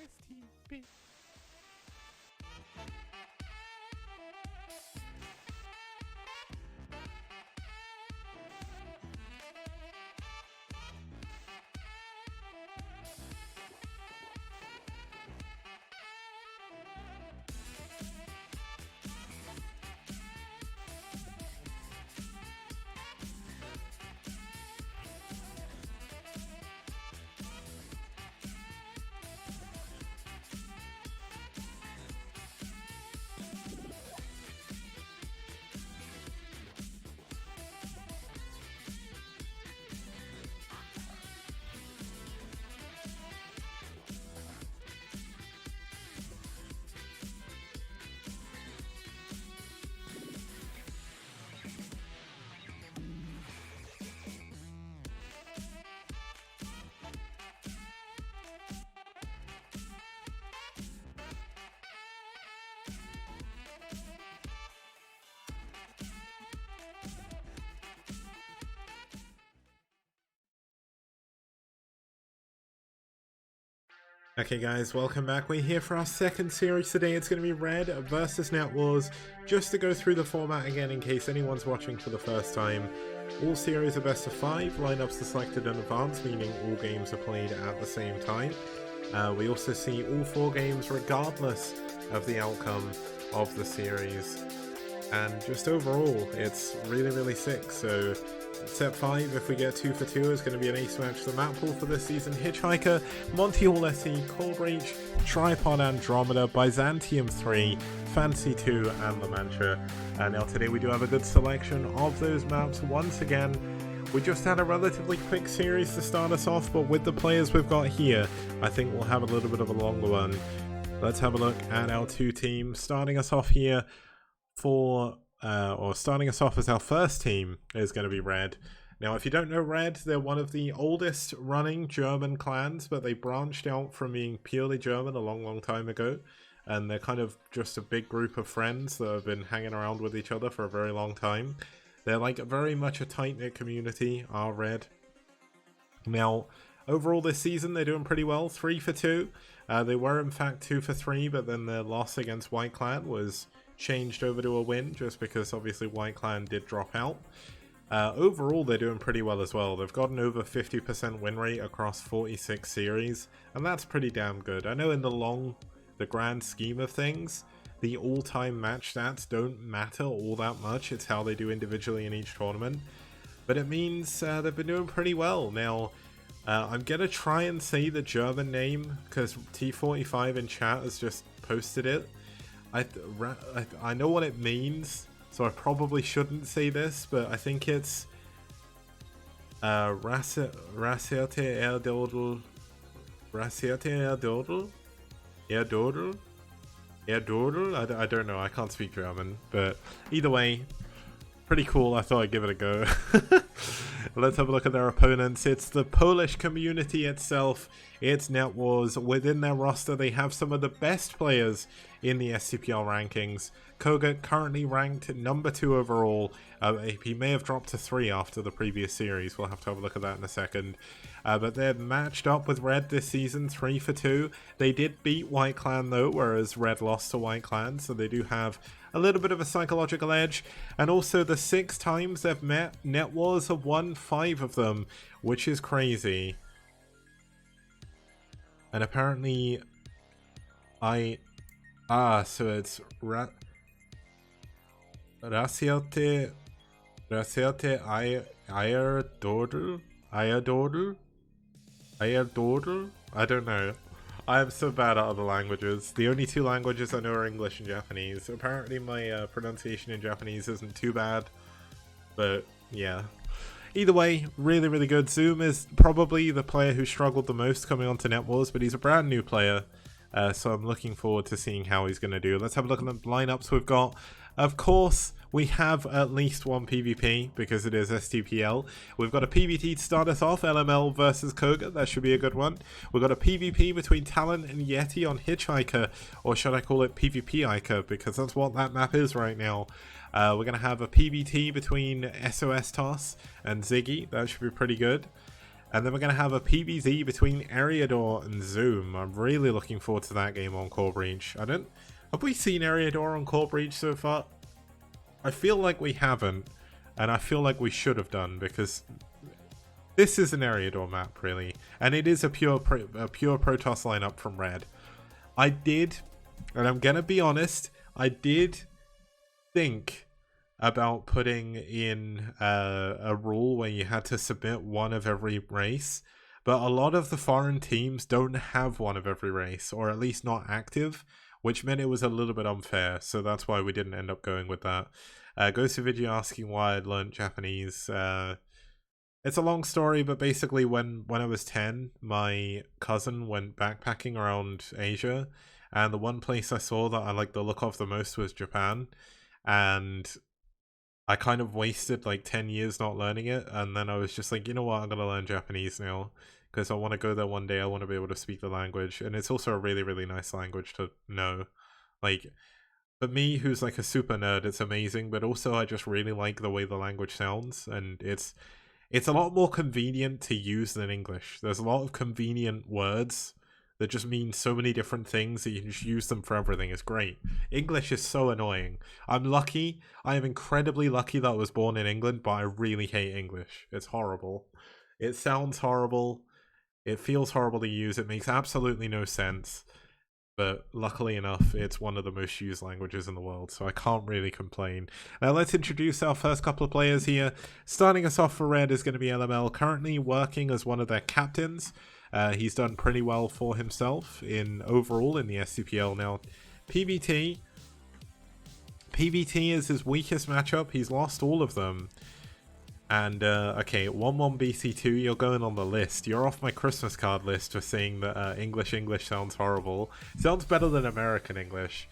STPL. Okay guys, welcome back. We're here for our second series today. It's going to be Red versus NetWars. Just to go through the format again in case anyone's watching for the first time. All series are best of 5, lineups are selected in advance, meaning all games are played at the same time. We also see all 4 games regardless of the outcome of the series. And just overall, it's really sick. So set 5, if we get 2 for 2, is going to be an ace match. The map pool for this season: Hitchhiker, Monty Hall SE, Cold Reach, Tripod Andromeda, Byzantium 3, Fancy 2, and La Mancha. Now today we do have a good selection of those maps. Once again, we just had a relatively quick series to start us off, but with the players we've got here, I think we'll have a little bit of a longer one. Let's have a look at our 2 teams. Starting us off here starting us off as our first team is going to be Red. Now, if you don't know Red, they're one of the oldest running German clans, but they branched out from being purely German a long time ago. And they're kind of just a big group of friends that have been hanging around with each other for a very long time. They're like very much a tight-knit community, are Red. Now, overall this season, they're doing pretty well, 3 for 2. They were in fact 2 for 3, but then their loss against White Clan was changed over to a win, just because obviously White Clan did drop out. Overall, they're doing pretty well as well. They've got an over 50% win rate across 46 series, and that's pretty damn good. I know in the grand scheme of things, the all-time match stats don't matter all that much. It's how they do individually in each tournament. But it means they've been doing pretty well. Now, I'm going to try and say the German name, because T45 in chat has just posted it. I know what it means, so I probably shouldn't say this, but I think it's Rasierte Erdodel. Erdodel? I don't know, I can't speak German, but either way, pretty cool. I thought I'd give it a go. Let's have a look at their opponents. It's the Polish community itself. It's NetWars. Within their roster, they have some of the best players in the STPL rankings. Koga currently ranked number 2 overall. He may have dropped to 3 after the previous series. We'll have to have a look at that in a second. But they're matched up with Red this season, 3 for 2. They did beat White Clan though, whereas Red lost to White Clan, so they do have a little bit of a psychological edge. And also the 6 times they've met, NetWars have won 5 of them, which is crazy. And apparently so it's Rasierte Ayerdodel? I don't know. I am so bad at other languages. The only 2 languages I know are English and Japanese. Apparently my pronunciation in Japanese isn't too bad. But yeah. Either way, really good. Zoom is probably the player who struggled the most coming onto NetWars, but he's a brand new player. So I'm looking forward to seeing how he's going to do. Let's have a look at the lineups we've got. Of course, we have at least one PvP because it is STPL. We've got a PvT to start us off, LML versus Koga. That should be a good one. We've got a PvP between Talon and Yeti on Hitchhiker, or should I call it PvP-iker, because that's what that map is right now. We're going to have a PvT between SOS Toss and Ziggy. That should be pretty good. And then we're going to have a PvZ between Eriador and Zoom. I'm really looking forward to that game on Core Breach. Have we seen Eriador on Core Breach so far? I feel like we haven't, and I feel like we should have done, because this is an Eriador map, really. And it is a pure Protoss lineup from Red. I did, and I'm going to be honest, I did think about putting in a rule where you had to submit one of every race, but a lot of the foreign teams don't have one of every race, or at least not active, which meant it was a little bit unfair, so that's why we didn't end up going with that. Ghost of Vigi asking why I'd learned Japanese. It's a long story, but basically when I was 10, my cousin went backpacking around Asia, and the one place I saw that I liked the look of the most was Japan, and I kind of wasted like 10 years not learning it, and then I was just like, you know what, I'm going to learn Japanese now, because I want to go there one day, I want to be able to speak the language, and it's also a really, really nice language to know. Like, for me, who's like a super nerd, it's amazing, but also I just really like the way the language sounds, and it's a lot more convenient to use than English. There's a lot of convenient words that just mean so many different things that you can just use them for everything. It's great. English is so annoying. I'm lucky. I am incredibly lucky that I was born in England, but I really hate English. It's horrible. It sounds horrible. It feels horrible to use. It makes absolutely no sense. But luckily enough, it's one of the most used languages in the world, so I can't really complain. Now let's introduce our first couple of players here. Starting us off for Red is going to be LML, currently working as one of their captains. He's done pretty well for himself overall in the STPL. Now, PvT is his weakest matchup. He's lost all of them. And, okay, 1-1 BC2, you're going on the list. You're off my Christmas card list for saying that English sounds horrible. Sounds better than American English.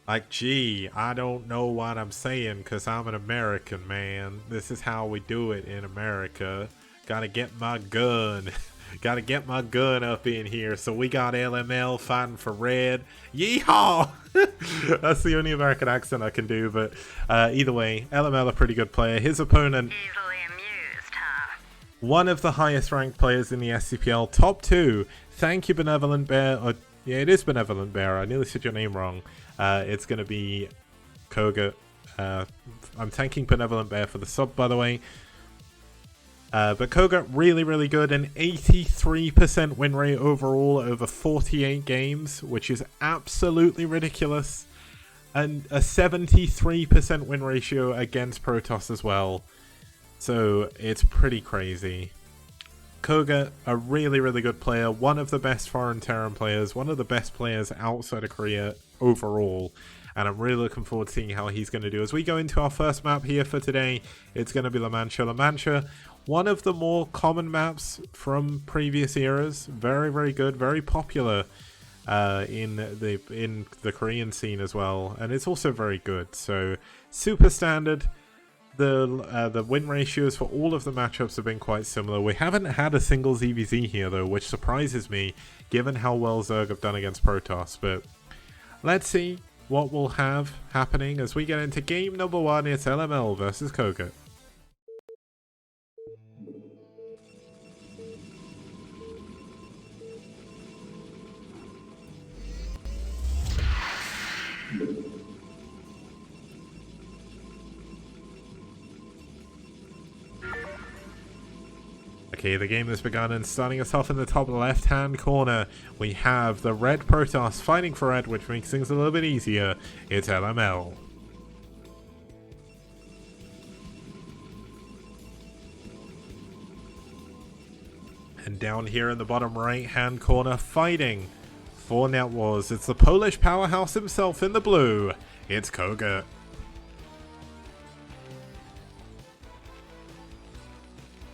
Like, gee, I don't know what I'm saying because I'm an American, man. This is how we do it in America. Gotta get my gun. Gotta get my gun up in here. So we got LML fighting for Red. Yeehaw! That's the only American accent I can do, but either way, LML a pretty good player. His opponent, easily amused, huh? One of the highest ranked players in the STPL, top 2. Thank you, Benevolent Bear. Yeah, it is Benevolent Bear. I nearly said your name wrong. It's going to be Koga. I'm thanking Benevolent Bear for the sub, by the way. But Koga, really, really good. An 83% win rate overall over 48 games, which is absolutely ridiculous. And a 73% win ratio against Protoss as well. So it's pretty crazy. Koga, a really, really good player. One of the best foreign Terran players. One of the best players outside of Korea overall. And I'm really looking forward to seeing how he's going to do. As we go into our first map here for today, it's going to be La Mancha. La Mancha, one of the more common maps from previous eras. Very, very good. Very popular in the Korean scene as well. And it's also very good. So, super standard. The win ratios for all of the matchups have been quite similar. We haven't had a single ZVZ here, though, which surprises me, given how well Zerg have done against Protoss. But let's see what we'll have happening as we get into game number 1. It's LML versus Koga. Okay, the game has begun, and starting us off in the top left-hand corner, we have the Red Protoss fighting for Red, which makes things a little bit easier. It's LML. And down here in the bottom right-hand corner, fighting for NetWars, it's the Polish powerhouse himself in the blue. It's Koga.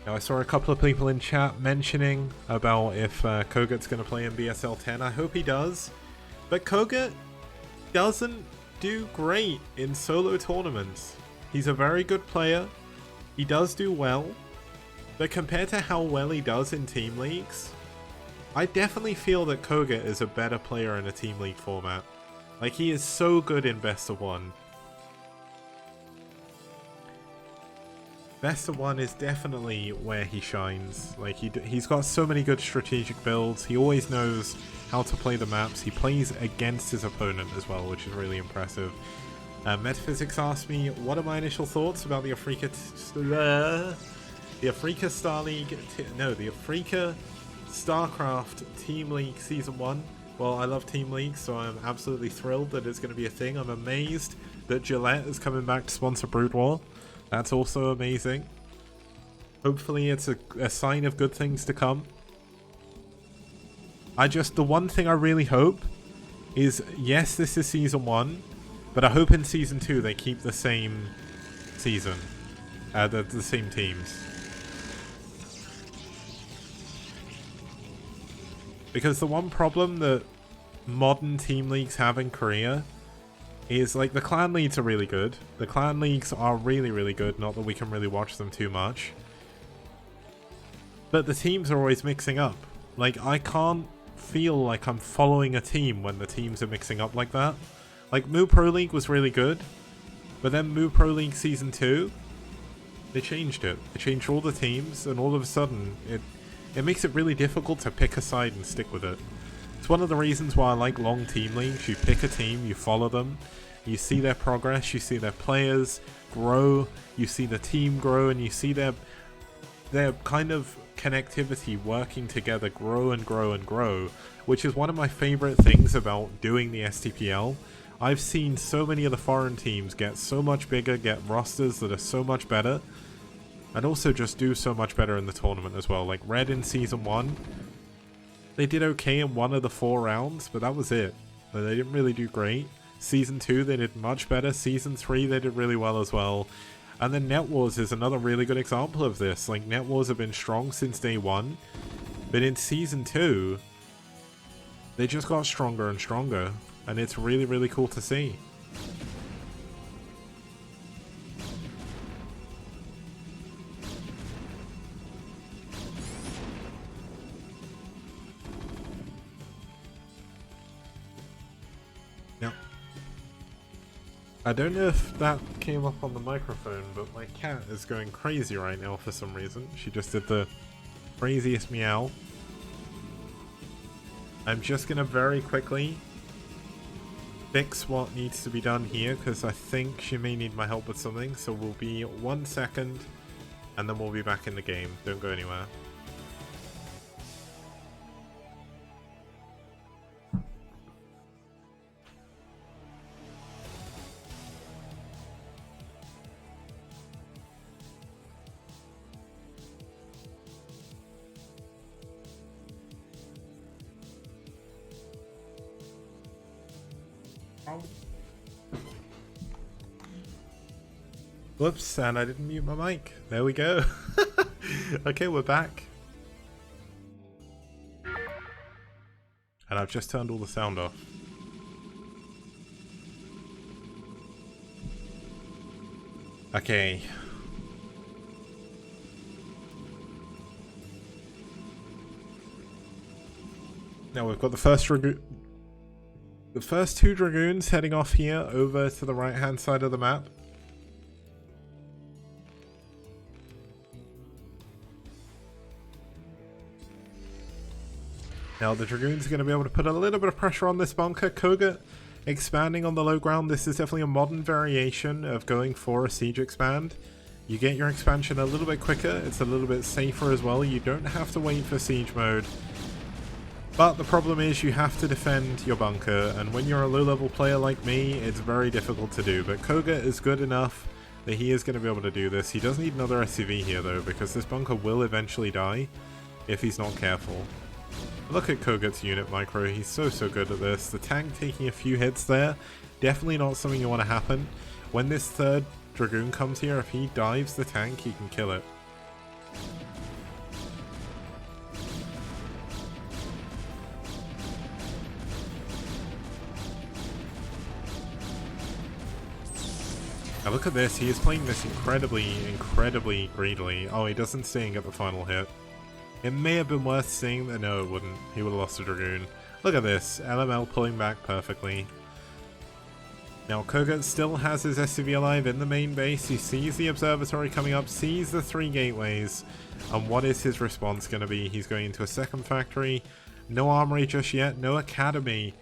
Now, I saw a couple of people in chat mentioning about if Koga's going to play in BSL 10. I hope he does. But Koga doesn't do great in solo tournaments. He's a very good player. He does do well. But compared to how well he does in team leagues, I definitely feel that Koga is a better player in a team league format. Like, he is so good in best of 1. Best of 1 is definitely where he shines. Like, he's got so many good strategic builds. He always knows how to play the maps. He plays against his opponent as well, which is really impressive. Metaphysics asked me, what are my initial thoughts about the Afrika Star League, the Afrika StarCraft Team League Season 1. Well, I love Team League, so I'm absolutely thrilled that it's going to be a thing. I'm amazed that Gillette is coming back to sponsor Brood War. That's also amazing. Hopefully it's a sign of good things to come. The one thing I really hope is, yes, this is Season 1, but I hope in Season 2 they keep the same season. The same teams. Because the one problem that modern team leagues have in Korea is, like, the clan leagues are really good. The clan leagues are really, really good, not that we can really watch them too much. But the teams are always mixing up. Like, I can't feel like I'm following a team when the teams are mixing up like that. Like, Moo Pro League was really good, but then Moo Pro League Season 2, they changed it. They changed all the teams, and all of a sudden, it makes it really difficult to pick a side and stick with it. It's one of the reasons why I like long team leagues. You pick a team, you follow them, you see their progress, you see their players grow, you see the team grow, and you see their kind of connectivity working together grow and grow and grow, which is one of my favorite things about doing the STPL. I've seen so many of the foreign teams get so much bigger, get rosters that are so much better, and also just do so much better in the tournament as well. Like Red in Season 1, they did okay in one of the 4 rounds, but that was it. They didn't really do great. Season 2, they did much better. Season 3, they did really well as well. And then NetWars is another really good example of this. Like, NetWars have been strong since day 1, but in Season 2, they just got stronger and stronger, and it's really, really cool to see. Now, I don't know if that came up on the microphone, but my cat is going crazy right now for some reason. She just did the craziest meow. I'm just gonna very quickly fix what needs to be done here, because I think she may need my help with something. So we'll be 1 second, and then we'll be back in the game. Don't go anywhere. Whoops, and I didn't mute my mic. There we go. Okay, we're back. And I've just turned all the sound off. Okay. Now we've got the first two Dragoons heading off here over to the right hand side of the map. Now the Dragoons are going to be able to put a little bit of pressure on this bunker. Koga expanding on the low ground. This is definitely a modern variation of going for a siege expand. You get your expansion a little bit quicker. It's a little bit safer as well. You don't have to wait for siege mode. But the problem is you have to defend your bunker, and when you're a low level player like me, it's very difficult to do. But Koga is good enough that he is going to be able to do this. He does need another SCV here though, because this bunker will eventually die if he's not careful. Look at Kogat's unit micro, he's so good at this. The tank taking a few hits there, definitely not something you want to happen. When this third Dragoon comes here, if he dives the tank, he can kill it. Now look at this, he is playing this incredibly greedily. Oh, he doesn't sting at the final hit. It may have been worth seeing, but no it wouldn't. He would have lost a Dragoon. Look at this, LML pulling back perfectly. Now Koga still has his SCV alive in the main base. He sees the observatory coming up, sees the 3 gateways, and what is his response going to be? He's going into a second factory. No armory just yet, no academy,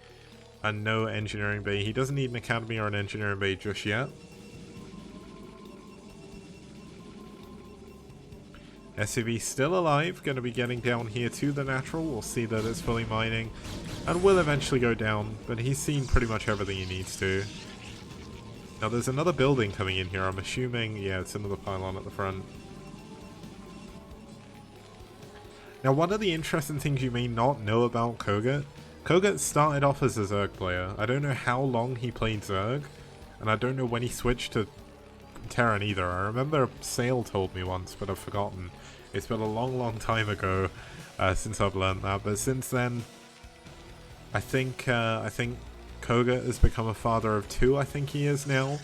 and no engineering bay. He doesn't need an academy or an engineering bay just yet. SCV still alive, going to be getting down here to the natural. We'll see that it's fully mining and will eventually go down, but he's seen pretty much everything he needs to. Now there's another building coming in here, I'm assuming. Yeah, it's another pylon at the front. Now one of the interesting things you may not know about Koga, Koga started off as a Zerg player. I don't know how long he played Zerg, and I don't know when he switched to Terran either. I remember Sale told me once, but I've forgotten. It's been a long time ago since I've learned that, but since then I think Koga has become a father of 2, I think he is now.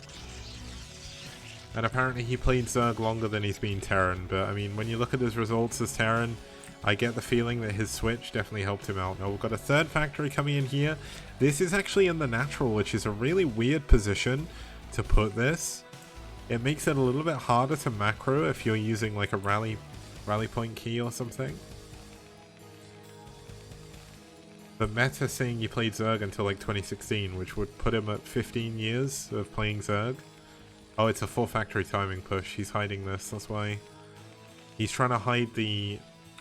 And apparently he played Zerg longer than he's been Terran, but I mean, when you look at his results as Terran, I get the feeling that his switch definitely helped him out. Now we've got a 3rd factory coming in here. This is actually in the natural, which is a really weird position to put this. It makes it a little bit harder to macro if you're using like a rally point key or something. The meta saying you played Zerg until like 2016, which would put him at 15 years of playing Zerg. Oh, it's a 4 factory timing push. He's hiding this, that's why. He's trying to hide the...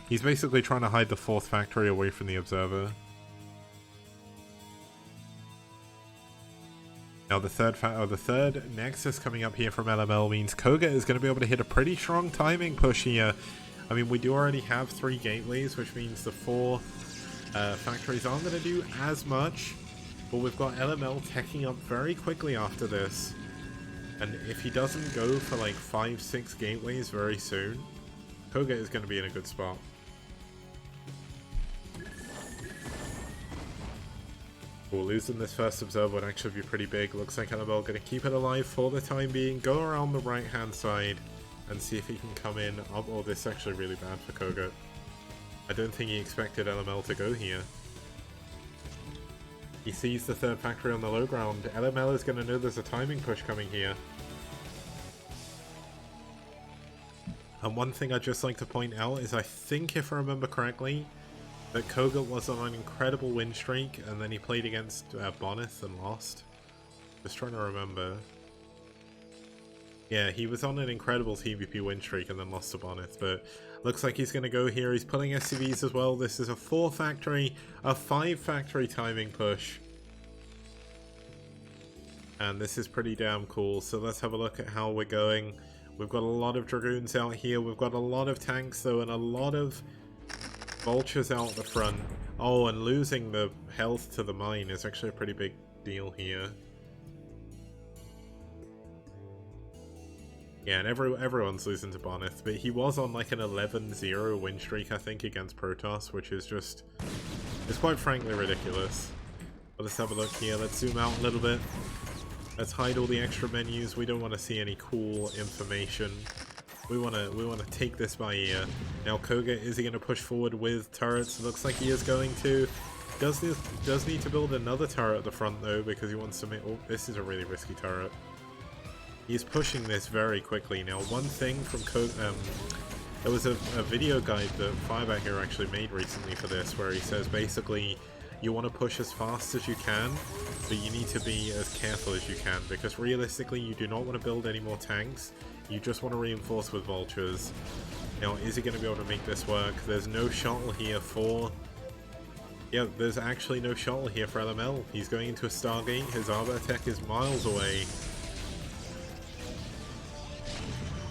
He's basically trying to hide the 4th factory away from the observer. Now the third Nexus coming up here from LML means Koga is going to be able to hit a pretty strong timing push here. I mean, we do already have 3 gateways, which means the 4 factories aren't going to do as much. But we've got LML teching up very quickly after this. And if he doesn't go for like 5-6 gateways very soon, Koga is going to be in a good spot. Well, losing this first observer would actually be pretty big. Looks like LML going to keep it alive for the time being. Go around the right hand side and see if he can come in. Oh, this is actually really bad for Koga. I don't think he expected LML to go here. He sees the 3rd factory on the low ground. LML is going to know there's a timing push coming here. And one thing I'd just like to point out is I think, if I remember correctly, that Koga was on an incredible win streak, and then he played against Bonneth and lost. Just trying to remember. Yeah, he was on an incredible TVP win streak and then lost to Bonneth, but looks like he's going to go here. He's pulling SCVs as well. This is a 4 factory, a 5 factory timing push. And this is pretty damn cool. So let's have a look at how we're going. We've got a lot of Dragoons out here. We've got a lot of tanks though, and a lot of Vultures out the front. Oh, and losing the health to the mine is actually a pretty big deal here. Yeah, and everyone's losing to Bonneth, but he was on like an 11-0 win streak, I think, against Protoss, which is just... it's quite frankly ridiculous. But let's have a look here. Let's zoom out a little bit. Let's hide all the extra menus. We don't want to see any cool information. We want to take this by ear. Now Koga, is he going to push forward with turrets? Looks like he is going to. Does need to build another turret at the front though, because he wants to make... oh, this is a really risky turret. He's pushing this very quickly. Now one thing from Koga... there was a video guide that Firebat here actually made recently for this, where he says basically you want to push as fast as you can, but you need to be as careful as you can, because realistically you do not want to build any more tanks. You just want to reinforce with vultures. Now, is he going to be able to make this work? There's no shuttle here for... yeah, there's actually no shuttle here for LML. He's going into a Stargate. His Arbor Tech is miles away.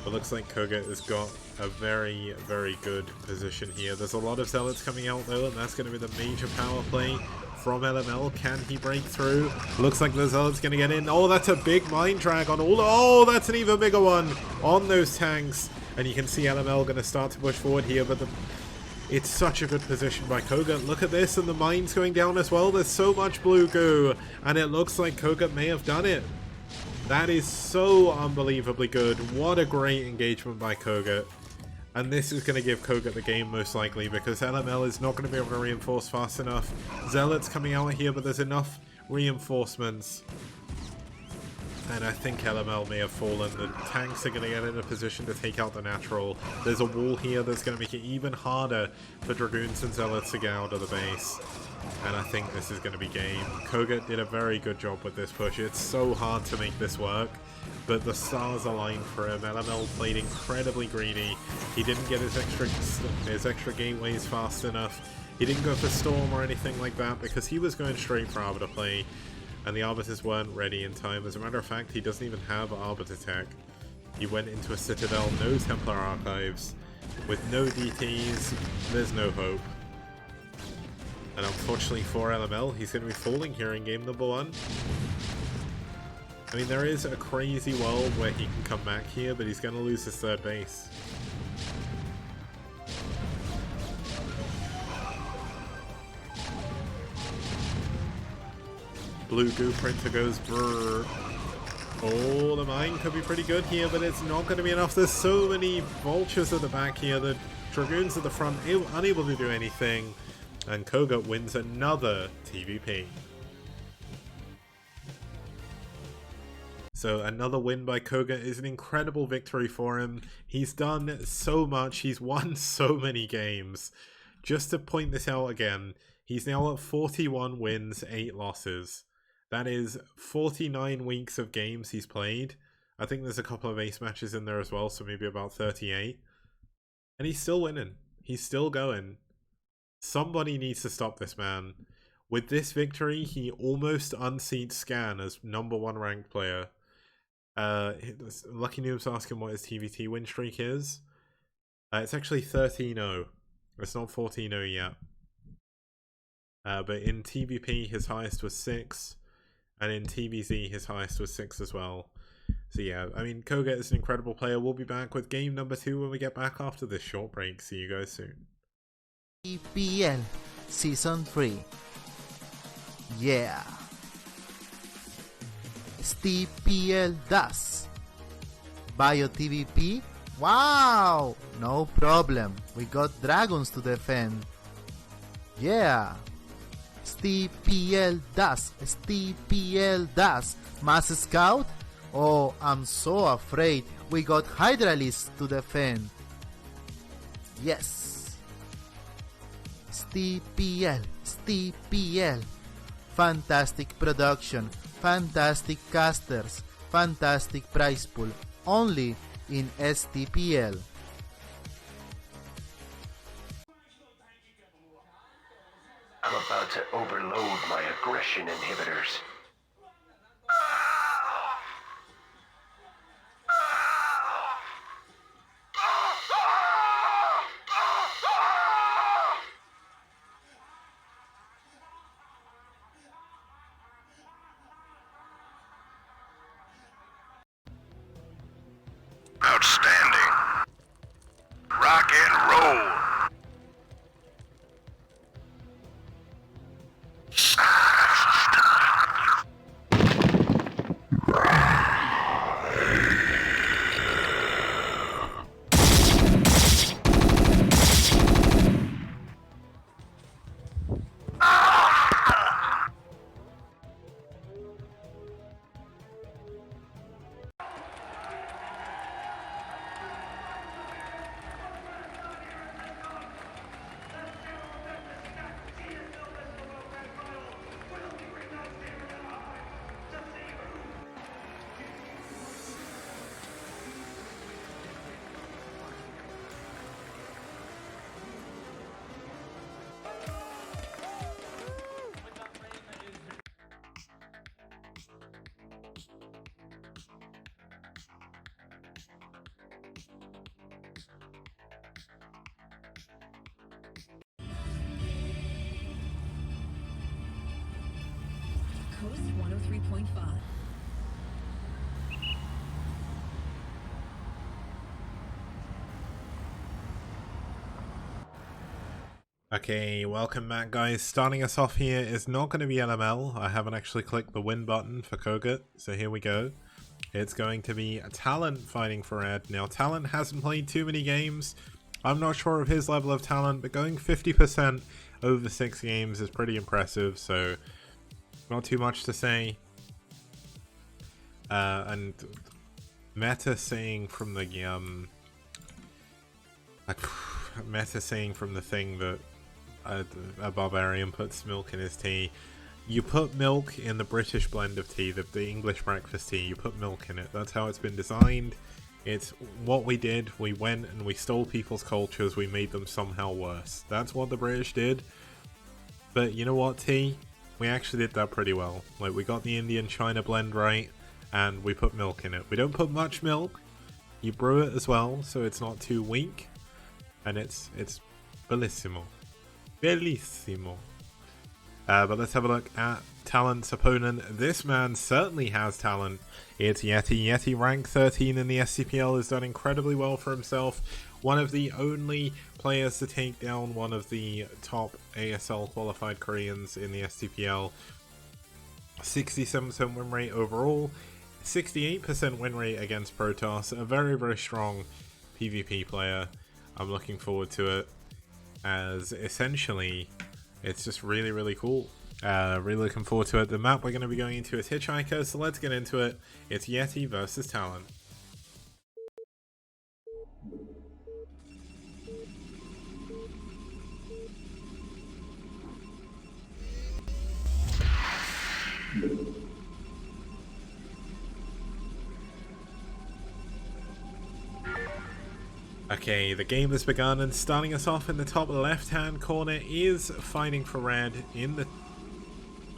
But looks like Koga has got a very, very good position here. There's a lot of Zealots coming out though, and that's going to be the major power play from LML. Can he break through? Looks like the Zealot's going to get in. Oh, that's a big mine drag on all... oh, that's an even bigger one on those tanks. And you can see LML going to start to push forward here, but it's such a good position by Koga. Look at this, and the mine's going down as well. There's so much blue goo, and it looks like Koga may have done it. That is so unbelievably good. What a great engagement by Koga. And this is going to give Koga the game most likely, because LML is not going to be able to reinforce fast enough. Zealots coming out here, but there's enough reinforcements. And I think LML may have fallen. The tanks are going to get in a position to take out the natural. There's a wall here that's going to make it even harder for Dragoons and Zealots to get out of the base. And I think this is going to be game. Koga did a very good job with this push. It's so hard to make this work, but the stars aligned for him. LML played incredibly greedy. He didn't get his extra gateways fast enough. He didn't go for Storm or anything like that because he was going straight for Arbiter play. And the Arbiters weren't ready in time. As a matter of fact, he doesn't even have Arbiter tech. He went into a Citadel, no Templar Archives. With no DTs, there's no hope. And unfortunately for LML, he's going to be falling here in game number 1. I mean, there is a crazy world where he can come back here, but he's going to lose his third base. Blue goo printer goes brrr. Oh, the mine could be pretty good here, but it's not going to be enough. There's so many vultures at the back here. The Dragoons at the front unable to do anything. And Koga wins another TVP. So another win by Koga is an incredible victory for him. He's done so much. He's won so many games. Just to point this out again, he's now at 41 wins, 8 losses. That is 49 weeks of games he's played. I think there's a couple of ace matches in there as well, so maybe about 38. And he's still winning. He's still going. Somebody needs to stop this man. With this victory, he almost unseats Scan as #1 ranked player. Lucky Noob's asking what his TVT win streak is. It's actually 13-0. It's not 14-0 yet. But in TVP, his highest was 6. And in TVZ, his highest was 6 as well. So yeah, I mean, Koga is an incredible player. We'll be back with game number 2 when we get back after this short break. See you guys soon. STPL Season 3. Yeah. STPL does. Bio TVP? Wow! No problem. We got dragons to defend. Yeah. STPL does. STPL does. Mass Scout? Oh, I'm so afraid. We got Hydralisk to defend. Yes. STPL. STPL. Fantastic production. Fantastic casters. Fantastic prize pool. Only in STPL. I'm about to overload my aggression inhibitors. Outstanding. Rock and roll. Coast 103.5. Okay, welcome back guys. Starting us off here is not going to be LML. I haven't actually clicked the win button for Koga, so here we go. It's going to be Talent fighting for Red. Now Talent hasn't played too many games. I'm not sure of his level of talent, but going 50% over 6 games is pretty impressive, so not too much to say. And Meta saying from the Meta saying from the thing that a barbarian puts milk in his tea. You put milk in the British blend of tea, the English breakfast tea. You put milk in it. That's how it's been designed. It's what we did. We went and we stole people's cultures. We made them somehow worse. That's what the British did. But you know what, tea? We actually did that pretty well. Like, we got the Indian China blend right, and we put milk in it. We don't put much milk. You brew it as well, so it's not too weak. And it's bellissimo. Bellissimo. But let's have a look at Talent's opponent. This man certainly has talent. It's Yeti. Yeti, rank 13 in the STPL, has done incredibly well for himself. One of the only players to take down one of the top ASL qualified Koreans in the STPL. 67% win rate overall. 68% win rate against Protoss. A very, very strong PvP player. I'm looking forward to it, as essentially it's just really, really cool. Really looking forward to it. The map we're going to be going into is Hitchhiker, so let's get into it. It's Yeti versus Talent. Okay, the game has begun, and starting us off in the top left-hand corner is Fighting for Red in the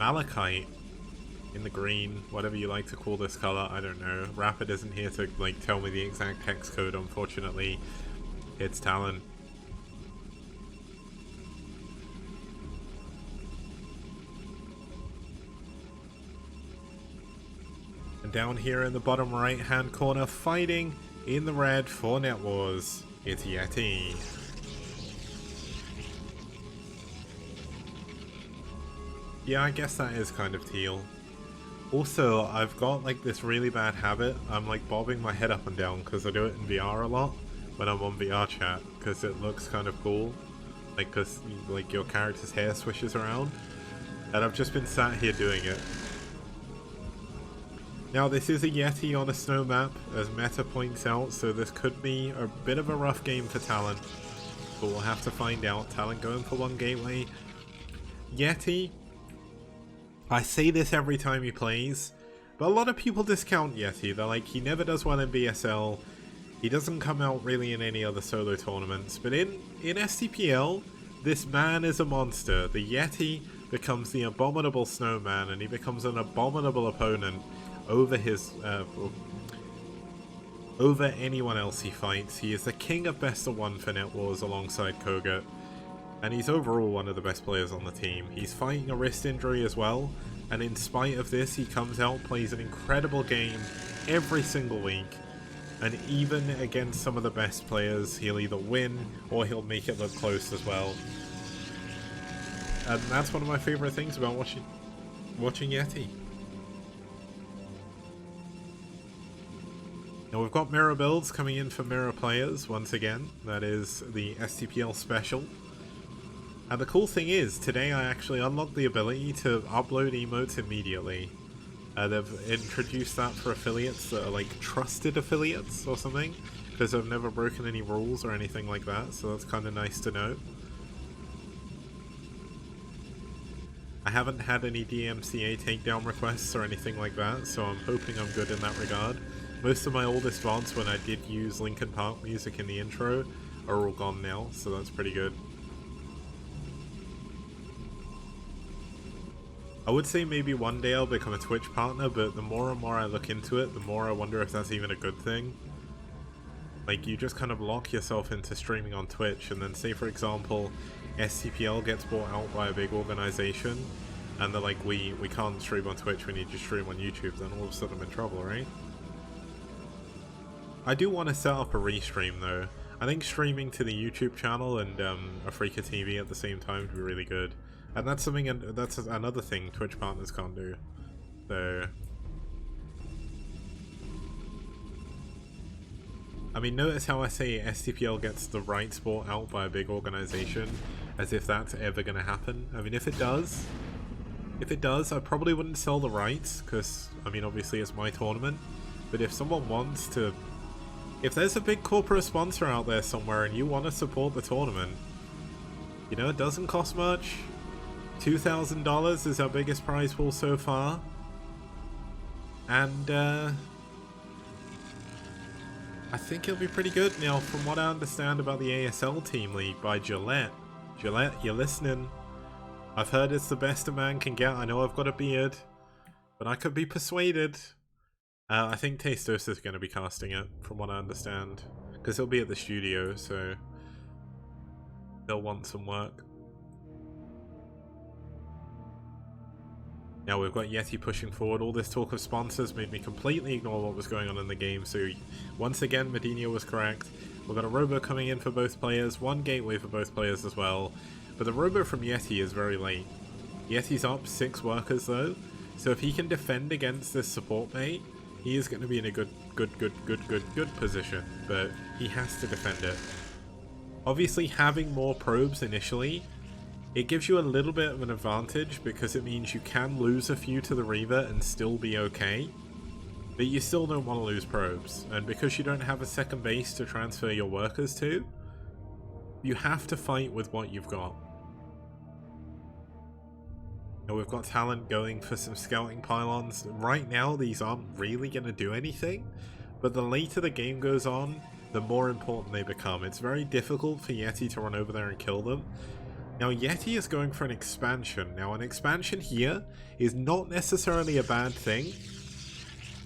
Malachite, in the green, whatever you like to call this color, I don't know. Rapid isn't here to like tell me the exact text code, unfortunately. It's Talent. And down here in the bottom right-hand corner, fighting in the red for NetWars, it's Yeti. Yeah, I guess that is kind of teal. Also, I've got like this really bad habit. I'm like bobbing my head up and down because I do it in VR a lot when I'm on VR chat, because it looks kind of cool. Like, because like your character's hair swishes around. And I've just been sat here doing it. Now, this is a Yeti on a snow map, as Meta points out, so this could be a bit of a rough game for Talent. But we'll have to find out. Talent going for one gateway. Yeti, I say this every time he plays, but a lot of people discount Yeti. They're like, he never does well in BSL. He doesn't come out really in any other solo tournaments. But in STPL, this man is a monster. The Yeti becomes the abominable snowman, and he becomes an abominable opponent over his over anyone else he fights. He is the king of best of one for NetWars alongside Kogut, and he's overall one of the best players on the team. He's fighting a wrist injury as well, and in spite of this, he comes out, plays an incredible game every single week, and even against some of the best players, he'll either win or he'll make it look close as well. And that's one of my favorite things about watching Yeti. Now we've got mirror builds coming in for mirror players once again. That is the STPL special. And the cool thing is, today I actually unlocked the ability to upload emotes immediately. They've introduced that for affiliates that are like trusted affiliates or something, because I've never broken any rules or anything like that, so that's kind of nice to know. I haven't had any DMCA takedown requests or anything like that, so I'm hoping I'm good in that regard. Most of my oldest VODs when I did use Linkin Park music in the intro are all gone now, so that's pretty good. I would say maybe one day I'll become a Twitch partner, but the more and more I look into it, the more I wonder if that's even a good thing. Like, you just kind of lock yourself into streaming on Twitch, and then say for example, STPL gets bought out by a big organization, and they're like, we can't stream on Twitch, we need to stream on YouTube, then all of a sudden I'm in trouble, right? I do want to set up a restream though. I think streaming to the YouTube channel and Afrika TV at the same time would be really good. And that's something, that's another thing Twitch partners can't do. So, I mean, notice how I say STPL gets the rights bought out by a big organization, as if that's ever going to happen. I mean, if it does, If it does, I probably wouldn't sell the rights, because, I mean, obviously it's my tournament. But if someone wants to... If there's a big corporate sponsor out there somewhere and you want to support the tournament, you know, it doesn't cost much. $2,000 is our biggest prize pool so far. And, I think it'll be pretty good. Now, from what I understand about the ASL Team League by Gillette, you're listening. I've heard it's the best a man can get. I know I've got a beard, but I could be persuaded. I think Tastos is going to be casting it, from what I understand, because he'll be at the studio, so they'll want some work. Now we've got Yeti pushing forward. All this talk of sponsors made me completely ignore what was going on in the game, so once again Medina was correct. We've got a robo coming in for both players, one gateway for both players as well, but the robo from Yeti is very late. Yeti's up 6 workers though, so if he can defend against this support bait, he is going to be in a good position, but he has to defend it. Obviously having more probes initially, it gives you a little bit of an advantage because it means you can lose a few to the Reaver and still be okay. But you still don't want to lose probes, and because you don't have a second base to transfer your workers to, you have to fight with what you've got. Now we've got Talent going for some scouting pylons. Right now these aren't really going to do anything, but the later the game goes on, the more important they become. It's very difficult for Yeti to run over there and kill them. Now Yeti is going for an expansion. Now an expansion here is not necessarily a bad thing,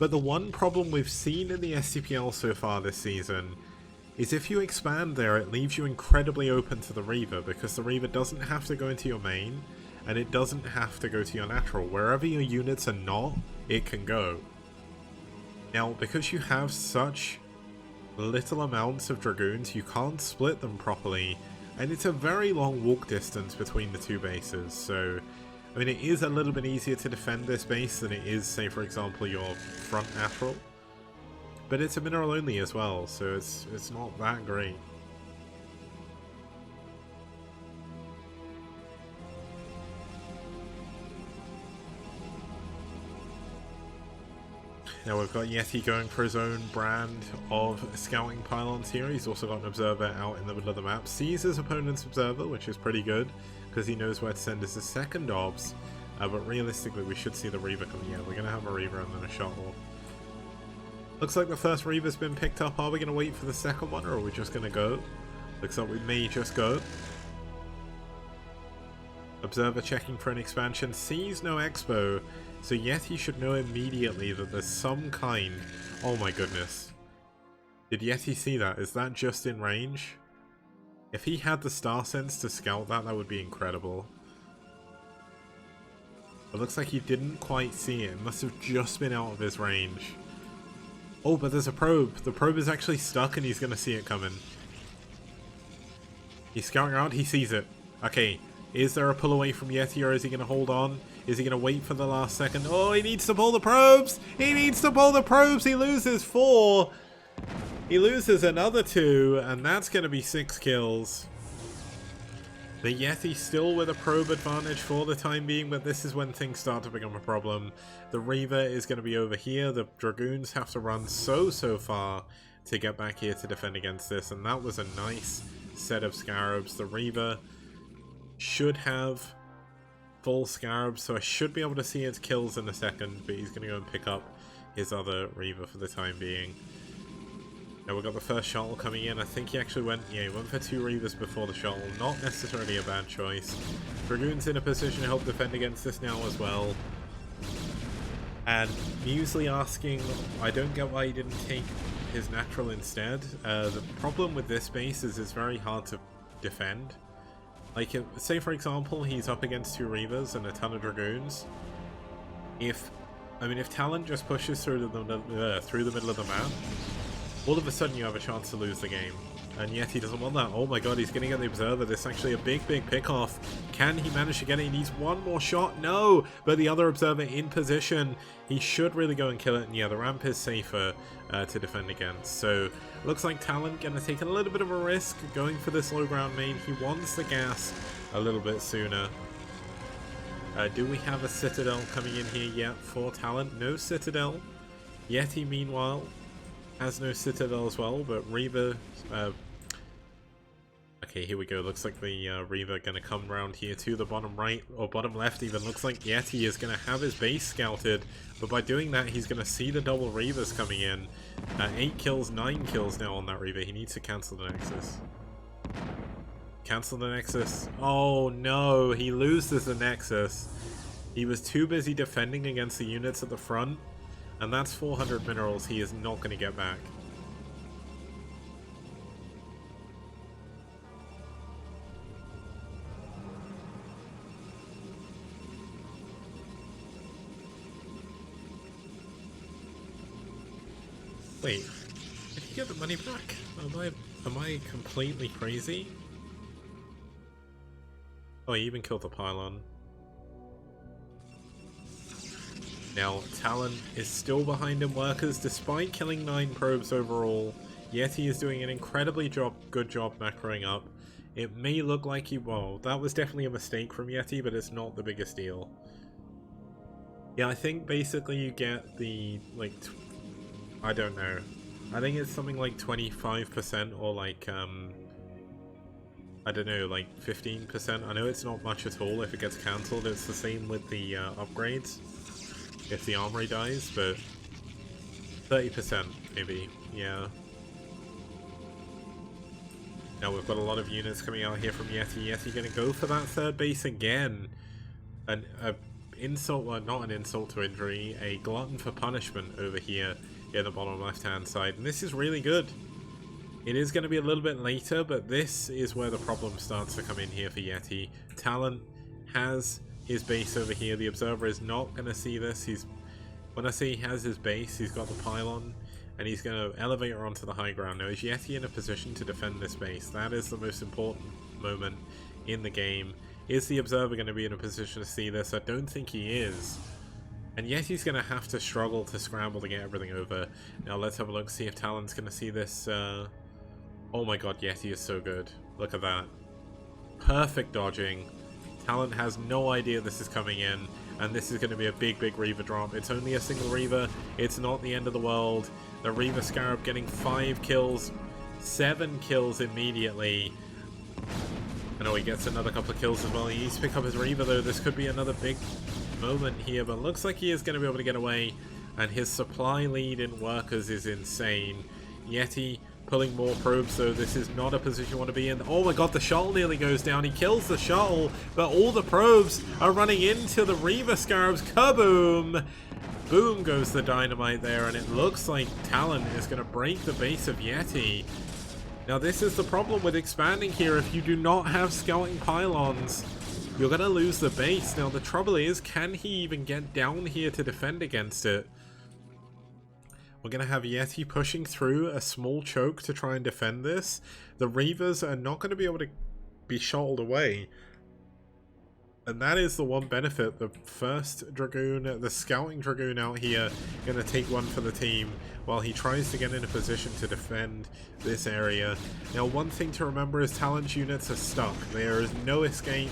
but the one problem we've seen in the STPL so far this season is if you expand there, it leaves you incredibly open to the Reaver, because the Reaver doesn't have to go into your main, and it doesn't have to go to your natural. Wherever your units are not, it can go. Now, because you have such little amounts of Dragoons, you can't split them properly, and it's a very long walk distance between the two bases, so I mean it is a little bit easier to defend this base than it is, say for example, your front natural. But it's a mineral only as well, so it's not that great. Now we've got Yeti going for his own brand of scouting pylons here. He's also got an observer out in the middle of the map. Sees his opponent's observer, which is pretty good, because he knows where to send as his second obs. But realistically, we should see the Reaver coming. Yeah, we're going to have a Reaver and then a shuttle. Looks like the first Reaver's been picked up. Are we going to wait for the second one, or are we just going to go? Looks like we may just go. Observer checking for an expansion. Sees no expo. So Yeti should know immediately that there's some kind... Oh my goodness. Did Yeti see that? Is that just in range? If he had the star sense to scout that, that would be incredible. It looks like he didn't quite see it. It must have just been out of his range. Oh, but there's a probe. The probe is actually stuck and he's going to see it coming. He's scouting around. He sees it. Okay. Is there a pull away from Yeti, or is he going to hold on? Is he going to wait for the last second? Oh, he needs to pull the probes! He needs to pull the probes! He loses 4! He loses another 2, and that's going to be 6 kills. The Yeti still with a probe advantage for the time being, but this is when things start to become a problem. The Reaver is going to be over here. The Dragoons have to run so far to get back here to defend against this, and that was a nice set of Scarabs. The Reaver should have full Scarabs, so I should be able to see its kills in a second, but he's going to go and pick up his other Reaver for the time being. Now we've got the first shuttle coming in. I think he actually went, yeah, he went for 2 Reavers before the shuttle. Not necessarily a bad choice. Dragoon's in a position to help defend against this now as well. And Muesli asking, I don't get why he didn't take his natural instead. The problem with this base is it's very hard to defend. Like, say for example, he's up against 2 Reavers and a ton of Dragoons. If Talent just pushes through the middle of the map, all of a sudden you have a chance to lose the game. And yet he doesn't want that. Oh my god, he's going to get the Observer. This is actually a big pick-off. Can he manage to get it? He needs one more shot. No! But the other Observer in position. He should really go and kill it. And yeah, the ramp is safer to defend against. So, looks like Talent going to take a little bit of a risk going for this low ground main. He wants the gas a little bit sooner. Do we have a Citadel coming in here yet for Talent? No Citadel. Yeti, meanwhile, has no Citadel as well, but Reaver... okay, here we go. Looks like the Reaver going to come around here to the bottom right, or bottom left even. Looks like Yeti is going to have his base scouted, but by doing that, he's going to see the double Reavers coming in. 8 kills, 9 kills now on that Reaver. He needs to cancel the Nexus. Cancel the Nexus. Oh no, he loses the Nexus. He was too busy defending against the units at the front, and that's 400 minerals he is not going to get back. Wait, did he get the money back? Am I completely crazy? Oh, he even killed the pylon. Now, Talon is still behind in workers despite killing 9 probes overall. Yeti is doing an incredibly good job macroing up. It may look like he... well, that was definitely a mistake from Yeti, but it's not the biggest deal. Yeah, I think basically you get the, like... I don't know. I think it's something like 25% or like, I don't know, like 15%. I know it's not much at all if it gets cancelled. It's the same with the upgrades. If the armory dies, but 30% maybe, yeah. Now we've got a lot of units coming out here from Yeti. Yeti gonna go for that third base again. An insult, well, not an insult to injury, a glutton for punishment over here in the bottom left hand side, and this is really good. It is going to be a little bit later, but this is where the problem starts to come in here for Yeti. Talent has his base over here. The observer is not going to see this. When I say he has his base, he's got the pylon, and he's going to elevate her onto the high ground. Now, is Yeti in a position to defend this base? That is the most important moment in the game. Is the observer going to be in a position to see this? I don't think he is. And Yeti's going to have to struggle to scramble to get everything over. Now let's have a look, see if Talon's going to see this. Oh my god, Yeti is so good. Look at that. Perfect dodging. Talon has no idea this is coming in. And this is going to be a big, big Reaver drop. It's only a single Reaver. It's not the end of the world. The Reaver Scarab getting 5 kills. 7 kills immediately. I know he gets another couple of kills as well. He needs to pick up his Reaver though. This could be another big moment here, but looks like he is going to be able to get away, and his supply lead in workers is insane. Yeti pulling more probes, so this is not a position you want to be in. Oh my god, the shuttle nearly goes down. He kills the shuttle, but all the probes are running into the Reaver Scarabs. Kaboom! Boom goes the dynamite there, and it looks like Talon is going to break the base of Yeti. Now this is the problem with expanding here. If you do not have scouting pylons, you're going to lose the base. Now the trouble is, can he even get down here to defend against it? We're going to have Yeti pushing through a small choke to try and defend this. The Reavers are not going to be able to be shuttled away. And that is the one benefit. The first Dragoon, the scouting Dragoon out here, going to take one for the team while he tries to get in a position to defend this area. Now one thing to remember is Talon's units are stuck. There is no escape.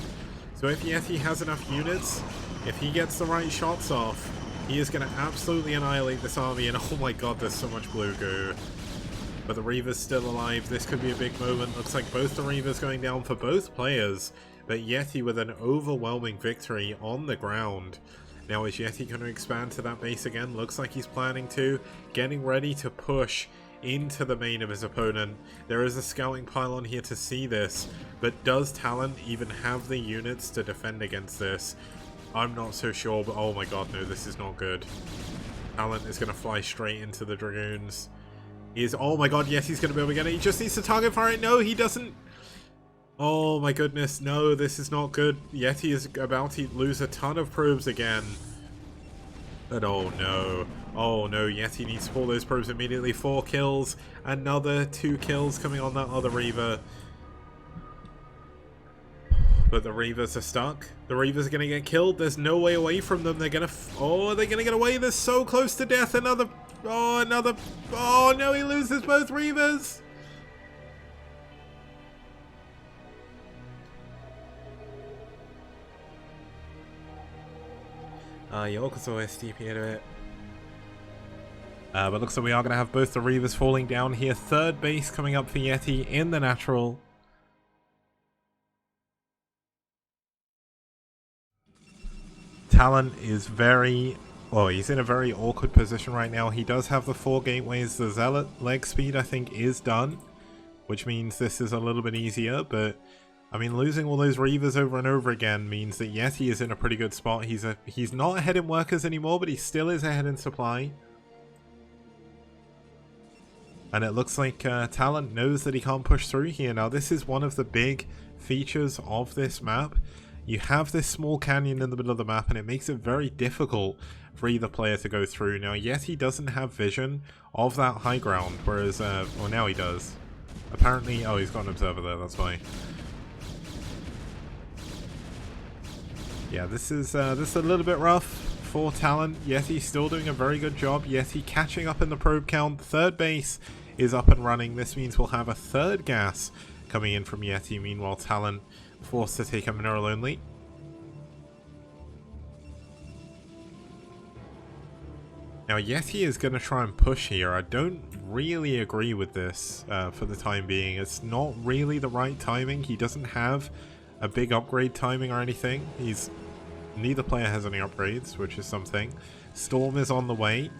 So if Yeti has enough units, if he gets the right shots off, he is going to absolutely annihilate this army. And oh my god, there's so much blue goo. But the Reaver's still alive. This could be a big moment. Looks like both the Reavers going down for both players. But Yeti with an overwhelming victory on the ground. Now is Yeti going to expand to that base again? Looks like he's planning to. Getting ready to push into the main of his opponent. There is a scouting pylon here to see this. But does Talon even have the units to defend against this? I'm not so sure, but oh my god, no, this is not good. Talon is going to fly straight into the Dragoons. Oh my god, yes, he's going to be able to get it. He just needs to target fire it. No, he doesn't. Oh my goodness, no, this is not good. Yeti is about to lose a ton of probes again. But oh no, Yeti needs to pull those probes immediately. 4 kills, another 2 kills coming on that other Reaver. But the Reavers are stuck. The Reavers are going to get killed. There's no way away from them. They're going to... oh, they're going to get away. They're so close to death. Another... oh, another... oh, no, he loses both Reavers. Yokoso STPL. But looks like we are going to have both the Reavers falling down here. Third base coming up for Yeti in the natural. Talent is very... Well, he's in a very awkward position right now. He does have the 4 gateways. The Zealot leg speed, I think, is done, which means this is a little bit easier. But, I mean, losing all those Reavers over and over again means that Yeti is in a pretty good spot. He's not ahead in workers anymore, but he still is ahead in supply. And it looks like Talent knows that he can't push through here. Now, this is one of the big features of this map. You have this small canyon in the middle of the map, and it makes it very difficult for either player to go through. Now, Yeti doesn't have vision of that high ground, whereas, well, now he does. Apparently, oh, he's got an observer there, that's why. Yeah, this is a little bit rough for Talent. Yeti still doing a very good job. Yeti catching up in the probe count. Third base is up and running. This means we'll have a third gas coming in from Yeti. Meanwhile, Talent forced to take a mineral only. Now, Yeti is going to try and push here. I don't really agree with this for the time being. It's not really the right timing. He doesn't have a big upgrade timing or anything. Neither player has any upgrades, which is something. Storm is on the way,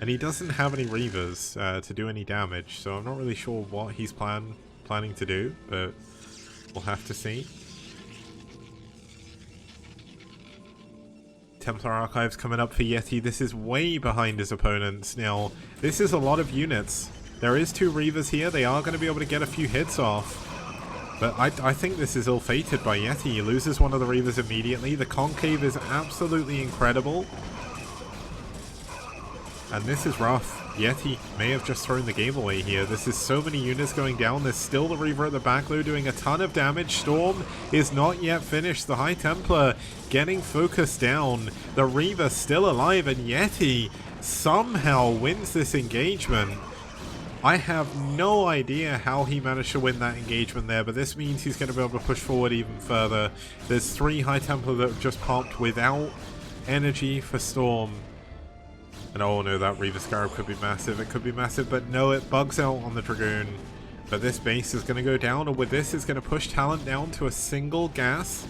and he doesn't have any Reavers to do any damage, so I'm not really sure what he's planning to do, but we'll have to see. Templar Archives coming up for Yeti. This is way behind his opponents. Now, this is a lot of units. There is 2 Reavers here. They are going to be able to get a few hits off. But I think this is ill-fated by Yeti. He loses one of the Reavers immediately. The Concave is absolutely incredible. And this is rough. Yeti may have just thrown the game away here. This is so many units going down. There's still the Reaver at the back though, doing a ton of damage. Storm is not yet finished. The High Templar getting focused down. The Reaver still alive, and Yeti somehow wins this engagement. I have no idea how he managed to win that engagement there, but this means he's going to be able to push forward even further. There's 3 High Templar that have just popped without energy for Storm. And oh no, that Reaver Scarab could be massive. It could be massive, but no, it bugs out on the Dragoon. But this base is going to go down, and with this, it's going to push Talent down to a single gas.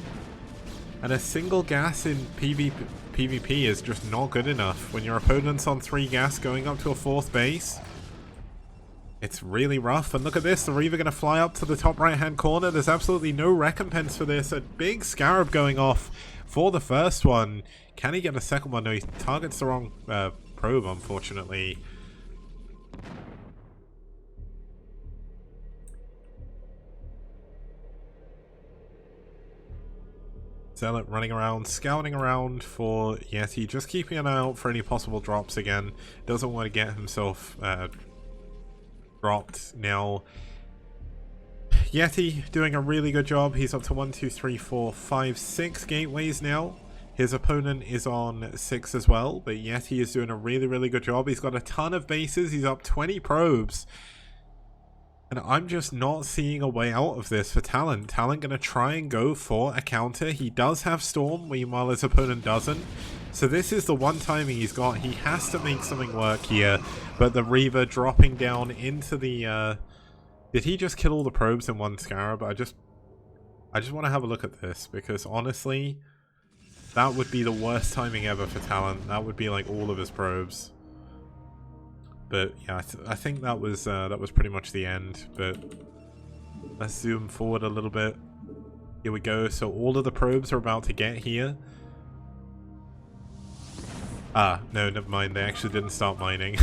And a single gas in PvP is just not good enough. When your opponent's on 3 gas going up to a 4th base, it's really rough. And look at this, the Reaver going to fly up to the top right hand corner. There's absolutely no recompense for this. A big Scarab going off for the first one. Can he get a second one? No, he targets the wrong probe, unfortunately. Zealot running around, scouting around for Yeti, just keeping an eye out for any possible drops again. Doesn't want to get himself dropped. Now, Yeti doing a really good job. He's up to 1, 2, 3, 4, 5, 6 gateways now. His opponent is on 6 as well, but Yeti is doing a really, really good job. He's got a ton of bases. He's up 20 probes. And I'm just not seeing a way out of this for Talent. Talent going to try and go for a counter. He does have Storm, meanwhile his opponent doesn't. So this is the one timing he's got. He has to make something work here. But the Reaver dropping down into the... Did he just kill all the probes in one Scarab? I just want to have a look at this, because honestly, that would be the worst timing ever for Talent. That would be like all of his probes. But yeah, I think that was pretty much the end. But let's zoom forward a little bit. Here we go. So all of the probes are about to get here. Ah, no, never mind. They actually didn't start mining.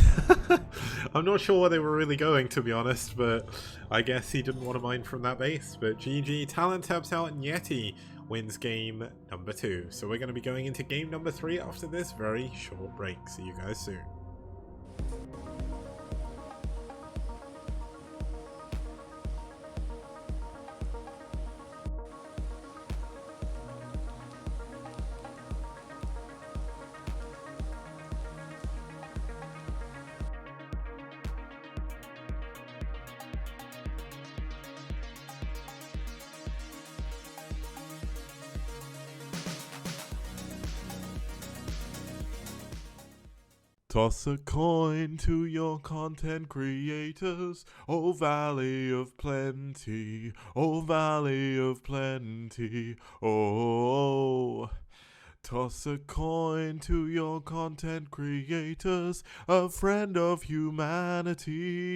I'm not sure where they were really going, to be honest, but I guess he didn't want to mine from that base. But GG, Talent taps out, and Yeti wins game number 2. So we're going to be going into game number 3 after this very short break. See you guys soon. Toss a coin to your content creators, oh valley of plenty, oh valley of plenty, oh. Toss a coin to your content creators, a friend of humanity.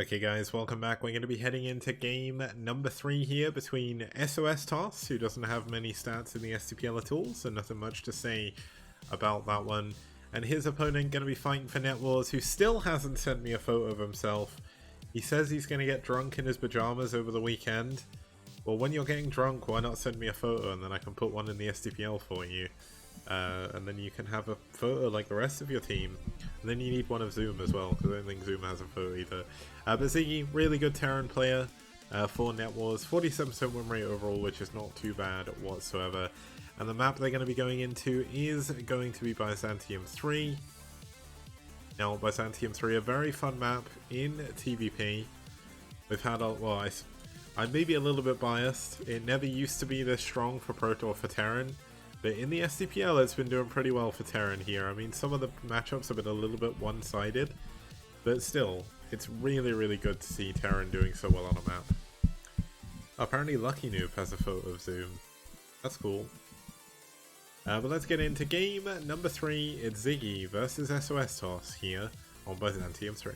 Okay guys, welcome back. We're going to be heading into game number 3 here between SOS Toss, who doesn't have many stats in the STPL at all, so nothing much to say about that one. And his opponent going to be fighting for NetWars, who still hasn't sent me a photo of himself. He says he's going to get drunk in his pajamas over the weekend. Well, when you're getting drunk, why not send me a photo and then I can put one in the STPL for you. And then you can have a photo like the rest of your team. And then you need one of Zoom as well, because I don't think Zoom has a photo either. But Ziggy, really good Terran player for NetWars. 47% win rate overall, which is not too bad whatsoever. And the map they're going to be going into is going to be Byzantium 3. Now, Byzantium 3, a very fun map in TVP. We've had a, well, I may be a little bit biased. It never used to be this strong for Proto or for Terran. But in the STPL, it's been doing pretty well for Terran here. I mean, some of the matchups have been a little bit one-sided. But still, it's really, really good to see Terran doing so well on a map. Apparently Lucky Noob has a photo of Zoom. That's cool. But let's get into game number 3. It's Ziggy versus SOS Toss here on Byzantium 3.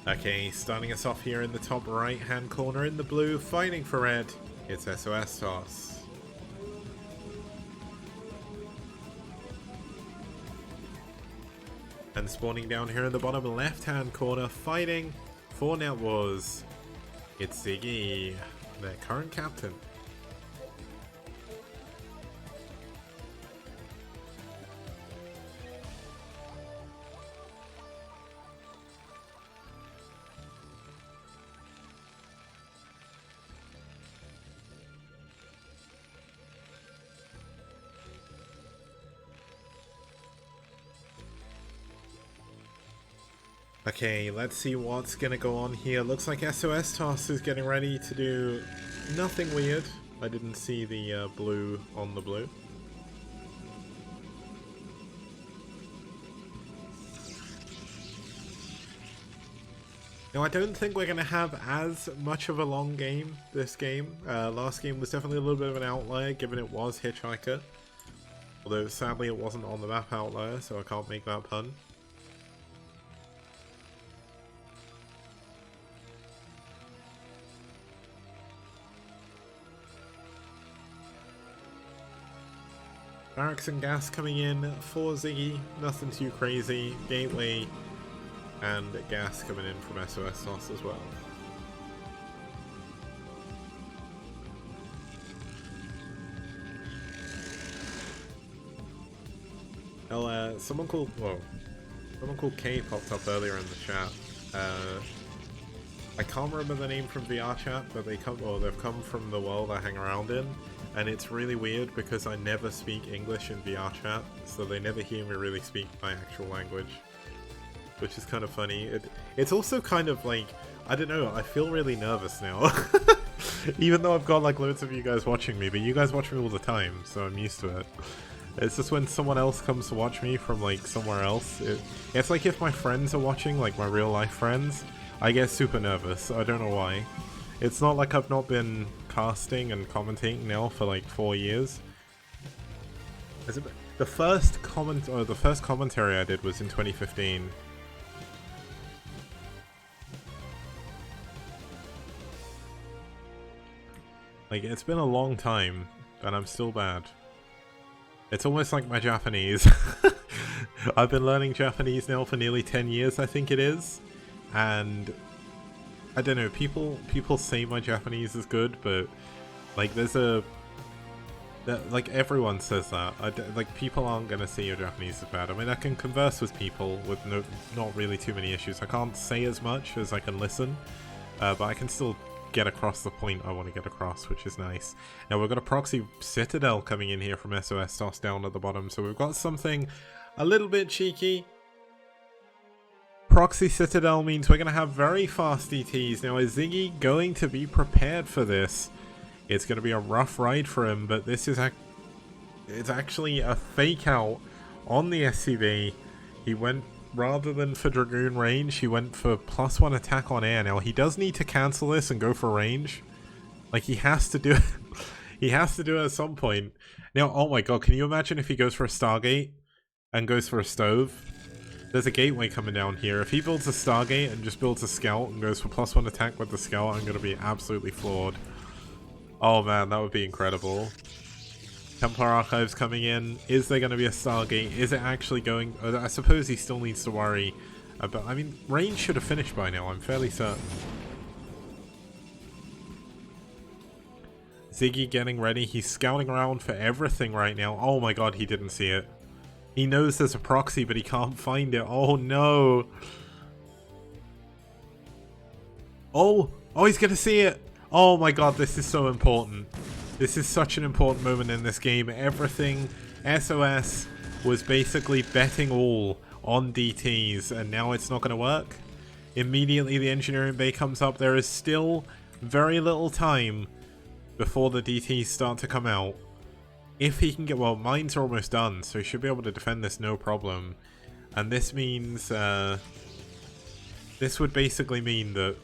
Okay, starting us off here in the top right hand corner in the blue, fighting for red, it's SOS Toss. And spawning down here in the bottom left hand corner, fighting for NetWars, it's Ziggy, their current captain. Okay, let's see what's gonna go on here. Looks like SOS Toss is getting ready to do nothing weird. I didn't see the blue on the blue. Now, I don't think we're going to have as much of a long game this game. Last game was definitely a little bit of an outlier, given it was Hitchhiker. Although, sadly, it wasn't on the map outlier, so I can't make that pun. Barracks and gas coming in for Ziggy, nothing too crazy. Gateway and gas coming in from SOS Toss as well. Well, someone called K popped up earlier in the chat. I can't remember the name from VR chat, but they've come from the world I hang around in. And it's really weird because I never speak English in VR chat, so they never hear me really speak my actual language, which is kind of funny. It's also kind of like, I don't know, I feel really nervous now. Even though I've got like loads of you guys watching me, but you guys watch me all the time, so I'm used to it. It's just when someone else comes to watch me from like somewhere else, it's like if my friends are watching, like my real life friends, I get super nervous. I don't know why. It's not like I've not been casting and commentating now for like 4 years. The first commentary I did was in 2015. Like, it's been a long time, and I'm still bad. It's almost like my Japanese. I've been learning Japanese now for nearly 10 years, I think it is. And I don't know, people say my Japanese is good, but like like everyone says that. Like people aren't gonna say your Japanese is bad. I mean, I can converse with people with not really too many issues. I can't say as much as I can listen, but I can still get across the point I want to get across, which is nice. Now we've got a proxy Citadel coming in here from SOS tossed down at the bottom, so we've got something a little bit cheeky. Proxy Citadel means we're going to have very fast DTs. Now is Ziggy going to be prepared for this? It's going to be a rough ride for him, but this is it's actually a fake out on the SCV. He went, rather than for Dragoon range, he went for +1 attack on air. Now he does need to cancel this and go for range. Like he has to do it. He has to do it at some point. Now, oh my god, can you imagine if he goes for a Stargate and goes for a stove? There's a gateway coming down here. If he builds a Stargate and just builds a scout and goes for +1 attack with the scout, I'm going to be absolutely floored. Oh man, that would be incredible. Templar Archives coming in. Is there going to be a Stargate? Is it actually going... I suppose he still needs to worry about... I mean, range should have finished by now, I'm fairly certain. Ziggy getting ready. He's scouting around for everything right now. Oh my god, he didn't see it. He knows there's a proxy, but he can't find it. Oh no. Oh, he's going to see it. Oh my god, this is so important. This is such an important moment in this game. Everything, SOS was basically betting all on DTs, and now it's not going to work. Immediately the engineering bay comes up. There is still very little time before the DTs start to come out. If he can get... well, mines are almost done, so he should be able to defend this no problem. And this means... this would basically mean that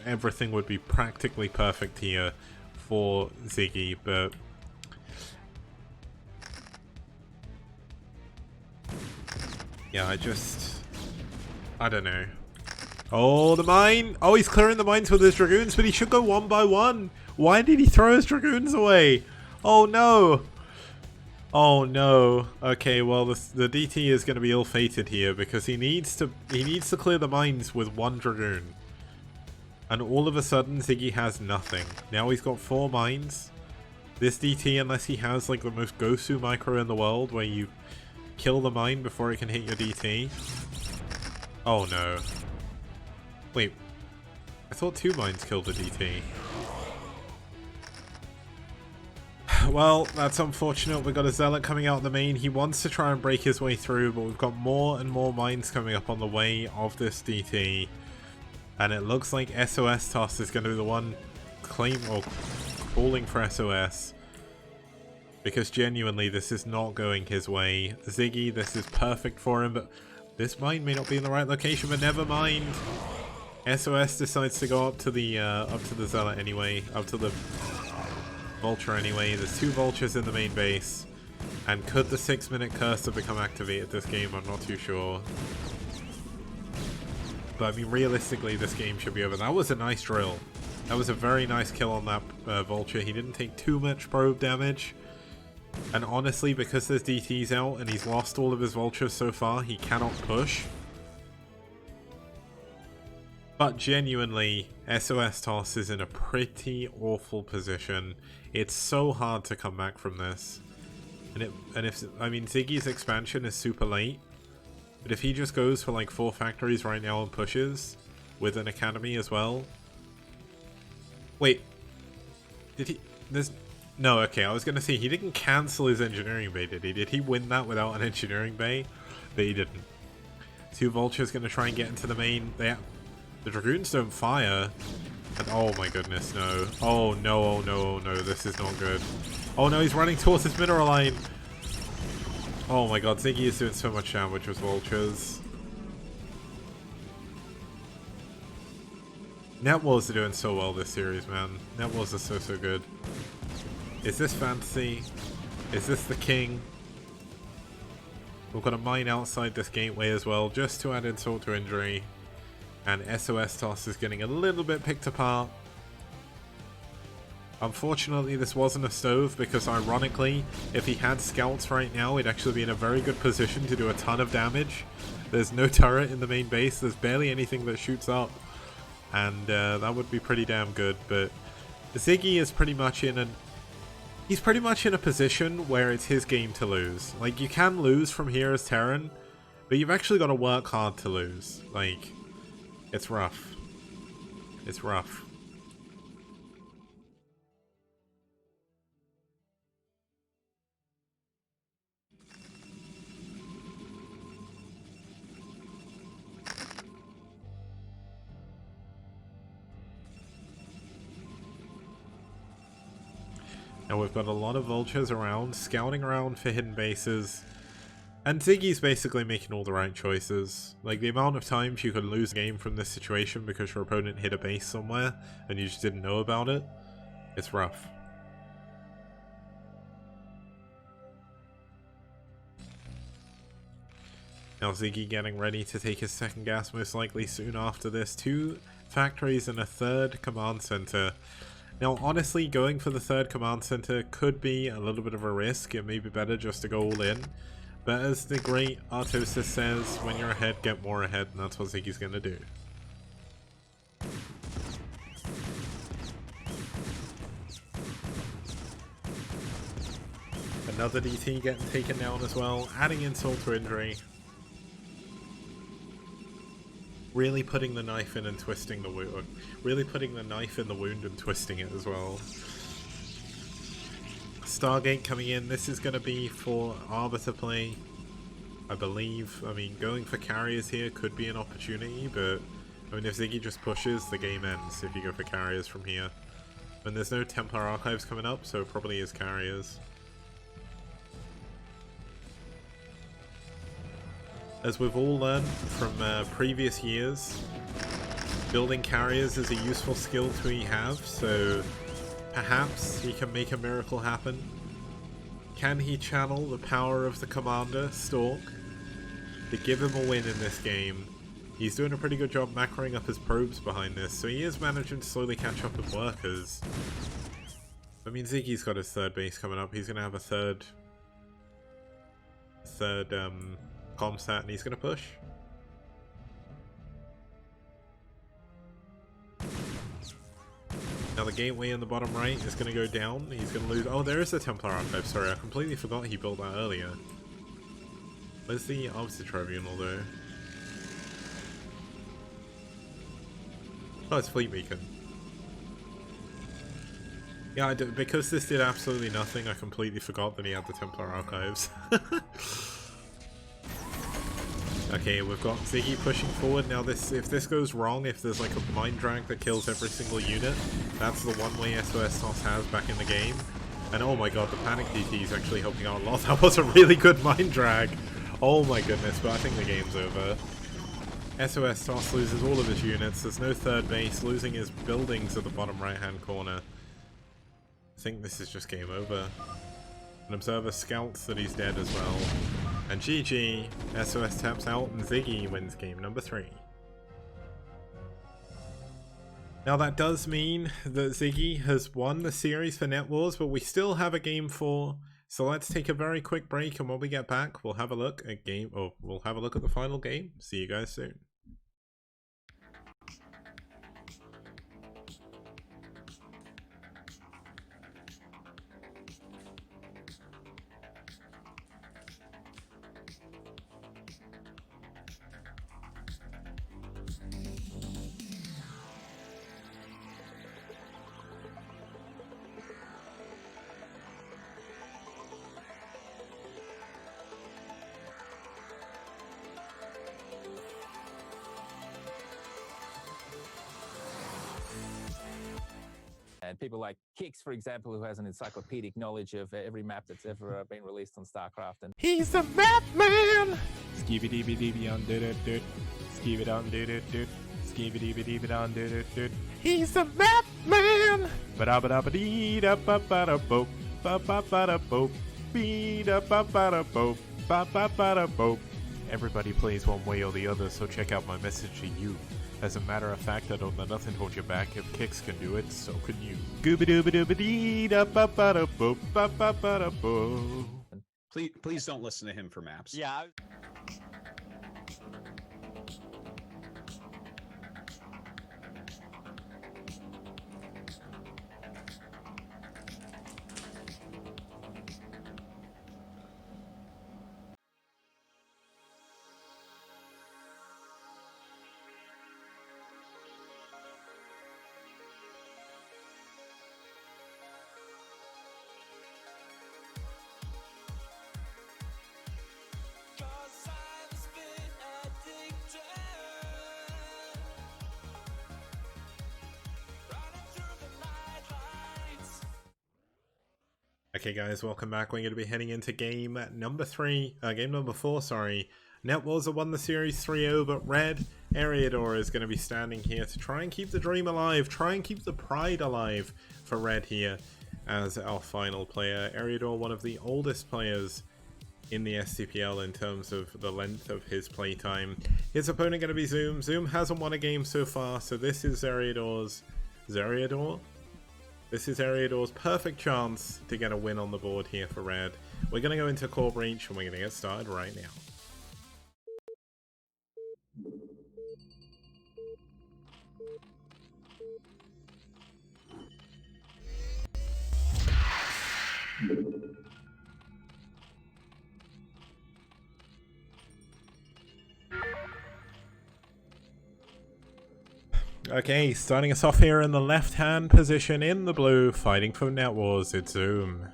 everything would be practically perfect here for Ziggy, but... yeah, I don't know. Oh, the mine! Oh, he's clearing the mines with his Dragoons, but he should go one by one! Why did he throw his Dragoons away? Oh no! Oh no. Okay, well the DT is going to be ill-fated here because he needs to clear the mines with one Dragoon. And all of a sudden Ziggy has nothing. Now he's got 4 mines. This DT, unless he has like the most Gosu micro in the world where you kill the mine before it can hit your DT. Oh no. Wait. I thought 2 mines killed the DT. Well, that's unfortunate. We've got a Zealot coming out the main. He wants to try and break his way through, but we've got more and more mines coming up on the way of this DT. And it looks like SOS Toss is going to be the one calling for SOS. Because genuinely, this is not going his way. Ziggy, this is perfect for him, but this mine may not be in the right location, but never mind. SOS decides to go up to the Zealot anyway, up to the Vulture anyway. There's 2 Vultures in the main base. And could the 6-minute cursor become activated this game? I'm not too sure. But I mean, realistically, this game should be over. That was a nice drill. That was a very nice kill on that Vulture. He didn't take too much probe damage. And honestly, because there's DTs out and he's lost all of his Vultures so far, he cannot push. But genuinely, SOS Toss is in a pretty awful position. It's so hard to come back from this. I mean, Ziggy's expansion is super late. But if he just goes for like 4 factories right now and pushes with an academy as well. Wait. Did he... No, okay, I was going to say he didn't cancel his engineering bay, did he? Did he win that without an engineering bay? But he didn't. 2 Vultures going to try and get into the main. The Dragoons don't fire. And oh my goodness, no. Oh no, oh no, oh no, this is not good. Oh no, he's running towards his mineral line. Oh my god, Ziggy is doing so much damage with Vultures. NetWars are doing so well this series, man. NetWars are so good. Is this fantasy? Is this the king? We've got a mine outside this gateway as well, just to add insult to injury. And SOS Toss is getting a little bit picked apart. Unfortunately, this wasn't a stove because, ironically, if he had scouts right now, he'd actually be in a very good position to do a ton of damage. There's no turret in the main base. There's barely anything that shoots up. And that would be pretty damn good. But Ziggy is pretty much in a... He's pretty much in a position where it's his game to lose. Like, you can lose from here as Terran, but you've actually got to work hard to lose. Like, it's rough. It's rough. Now we've got a lot of vultures around, scouting around for hidden bases. And Ziggy's basically making all the right choices. Like, the amount of times you could lose a game from this situation because your opponent hit a base somewhere and you just didn't know about it, it's rough. Now Ziggy getting ready to take his second gas most likely soon after this. 2 factories and a 3rd command center. Now, honestly, going for the 3rd command center could be a little bit of a risk. It may be better just to go all in. But as the great Artosis says, when you're ahead, get more ahead, and that's what Ziggy's going to do. Another DT getting taken down as well, adding insult to injury. Really putting the knife in and twisting the wound. Really putting the knife in the wound and twisting it as well. Stargate coming in. This is going to be for Arbiter play, I believe. I mean, going for carriers here could be an opportunity, but I mean, if Ziggy just pushes, the game ends if you go for carriers from here. And there's no Templar Archives coming up, so it probably is carriers. As we've all learned from previous years, building carriers is a useful skill to have, so perhaps he can make a miracle happen. Can he channel the power of the Commander, Stork, to give him a win in this game? He's doing a pretty good job macroing up his probes behind this, so he is managing to slowly catch up with workers. I mean, Ziggy's got his 3rd base coming up. He's going to have a third comsat, and he's going to push. Now the gateway in the bottom right is going to go down. He's going to lose... Oh, there is the Templar Archive. Sorry, I completely forgot he built that earlier. Where's the Arbiter Tribunal, though? Oh, it's Fleet Beacon. Yeah, because this did absolutely nothing, I completely forgot that he had the Templar Archives. Okay, we've got Ziggy pushing forward. Now if this goes wrong, if there's like a mind drag that kills every single unit, that's the one way SOS TOS has back in the game. And oh my god, the Panic DT is actually helping out a lot. That was a really good mind drag. Oh my goodness, but I think the game's over. SOS TOS loses all of his units. There's no 3rd base, losing his buildings at the bottom right hand corner. I think this is just game over. An observer scouts that he's dead as well. And GG, SOS taps out and Ziggy wins game number 3. Now that does mean that Ziggy has won the series for NetWars, but we still have a game 4. So let's take a very quick break, and when we get back, we'll have a look at we'll have a look at the final game. See you guys soon. And people like Kix, for example, who has an encyclopedic knowledge of every map that's ever been released on StarCraft. And he's a map man! Skibidi on did it. Skibidi on did it. Skibidi on did it. He's a map man! Ba-da-ba-da-ba-dee da-ba-ba-da-boop. Ba-ba-ba-da-boop. Bee-da-ba-ba-da-boop. Ba-ba-ba-da-boop. Everybody plays one way or the other, so check out my message to you. As a matter of fact, I don't let nothing hold you back. If Kicks can do it, so can you. Gooba-dooba-doo-ba-dee-da-ba-ba-da-boo. Please don't listen to him for maps. Yeah. Okay guys, welcome back. We're going to be heading into game number 4, sorry. NetWars have won the series 3-0, but Red Ariador is going to be standing here to try and keep the dream alive, try and keep the pride alive for Red here as our final player. Ariador, one of the oldest players in the STPL in terms of the length of his playtime. His opponent going to be Zoom. Zoom hasn't won a game so far, so this is Ariador's... This is Ariador's perfect chance to get a win on the board here for Red. We're going to go into Core Breach and we're going to get started right now. Okay, starting us off here in the left-hand position in the blue, fighting for NetWars, it's Zoom.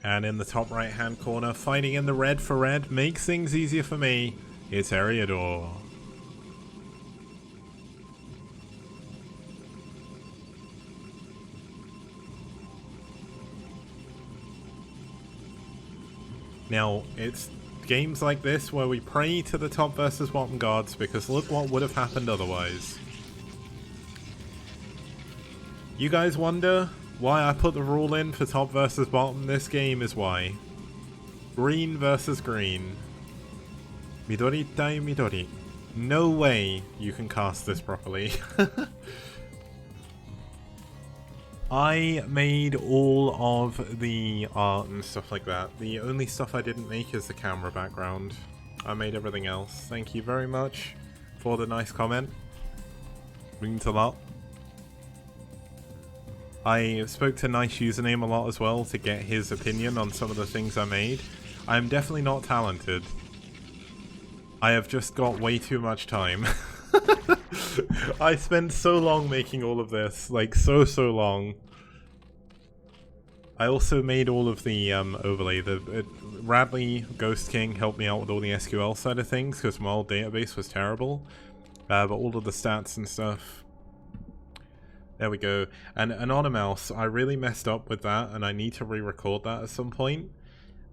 And in the top right-hand corner, fighting in the red for Red, makes things easier for me, it's Ariador. Now, it's games like this where we pray to the top versus bottom gods, because look what would have happened otherwise. You guys wonder why I put the rule in for top versus bottom? This game is why. Green versus green. Midori tai Midori. No way you can cast this properly. I made all of the art and stuff like that. The only stuff I didn't make is the camera background. I made everything else. Thank you very much for the nice comment. Means a lot. I spoke to Nice Username a lot as well to get his opinion on some of the things I made. I'm definitely not talented. I have just got way too much time. I spent so long making all of this, like so long. I also made all of the overlay. Radley Ghost King helped me out with all the SQL side of things because my old database was terrible. But all of the stats and stuff. There we go. And Anonymous, I really messed up with that, and I need to re-record that at some point.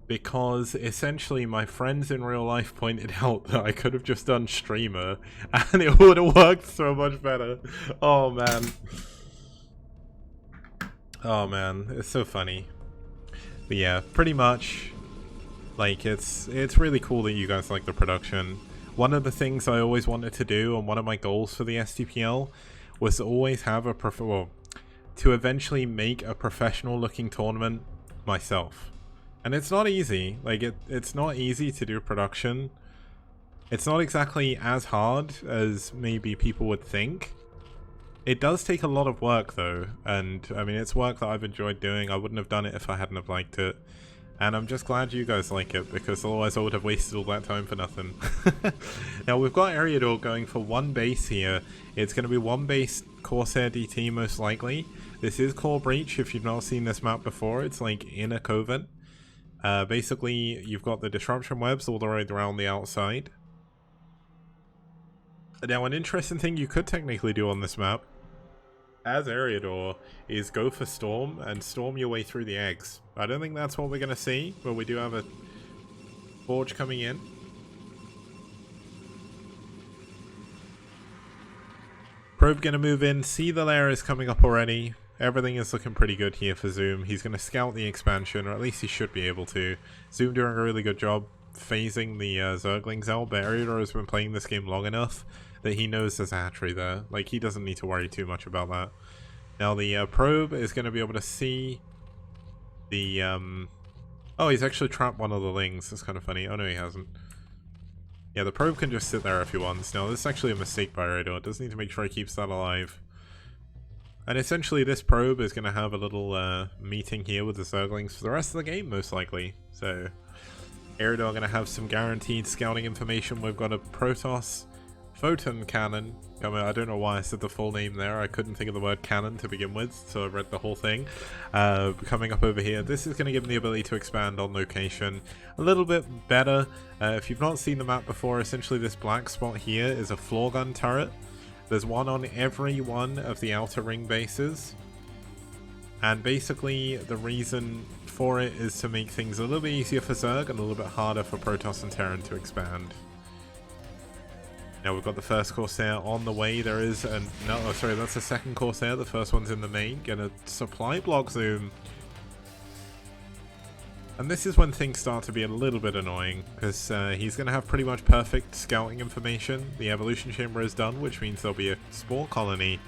Because essentially my friends in real life pointed out that I could have just done streamer and it would have worked so much better. Oh man. Oh man, it's so funny. But yeah, pretty much like it's really cool that you guys like the production. One of the things I always wanted to do, and one of my goals for the STPL, was to always have to eventually make a professional looking tournament myself. And it's not easy. Like, it's not easy to do production. It's not exactly as hard as maybe people would think. It does take a lot of work, though. And, I mean, it's work that I've enjoyed doing. I wouldn't have done it if I hadn't have liked it. And I'm just glad you guys like it, because otherwise I would have wasted all that time for nothing. Now, we've got Ariador going for one base here. It's going to be one base Corsair DT, most likely. This is Core Breach, if you've not seen this map before. It's, like, in a covert. Basically, you've got the disruption webs all the way around the outside. Now, an interesting thing you could technically do on this map, as Ariador, is go for Storm and storm your way through the eggs. I don't think that's what we're going to see, but we do have a Forge coming in. Probe going to move in. See, the lair is coming up already. Everything is looking pretty good here for Zoom. He's going to scout the expansion, or at least he should be able to. Zoom doing a really good job. phasing the Zerglings out, but Eriador has been playing this game long enough that he knows there's a hatchery there. Like, he doesn't need to worry too much about that. Now, the probe is going to be able to see the... Oh, he's actually trapped one of the lings. That's kind of funny. Oh, no, he hasn't. Yeah, the probe can just sit there if he wants. Now, this is actually a mistake by Eriador. It does need to make sure he keeps that alive. And essentially, this probe is going to have a little meeting here with the Zerglings for the rest of the game, most likely. So, Eriador going to have some guaranteed scouting information. We've got a Protoss Photon Cannon coming. I don't know why I said the full name there. I couldn't think of the word cannon to begin with, so I read the whole thing. Coming up over here. This is going to give them the ability to expand on location a little bit better. If you've not seen the map before, essentially this black spot here is a floor gun turret. There's one on every one of the outer ring bases. And basically the reason for it is to make things a little bit easier for Zerg and a little bit harder for Protoss and Terran to expand. Now we've got the first Corsair on the way. There is an... No, oh, sorry, that's the second Corsair. The first one's in the main. Get a supply block zoom. And this is when things start to be a little bit annoying, because he's going to have pretty much perfect scouting information. The evolution chamber is done, which means there'll be a spore colony.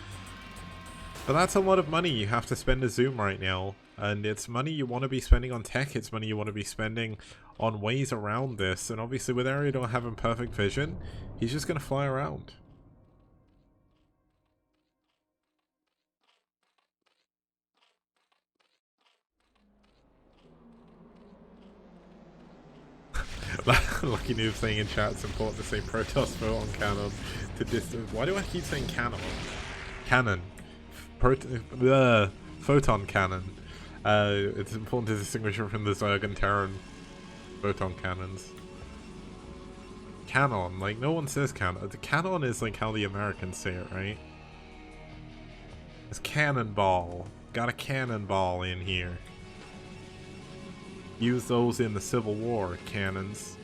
But that's a lot of money you have to spend to zoom right now. And it's money you want to be spending on tech, it's money you want to be spending on ways around this. And obviously with Eriador having perfect vision, he's just going to fly around. Lucky Noob saying in chat it's important to say Protoss Photon Cannon to distance. Why do I keep saying cannon? Cannon. Photon Cannon. It's important to distinguish it from the Zerg and Terran photon cannons. Cannon, like no one says cannon. The cannon is like how the Americans say it, right? It's cannonball. Got a cannonball in here. Use those in the Civil War, cannons.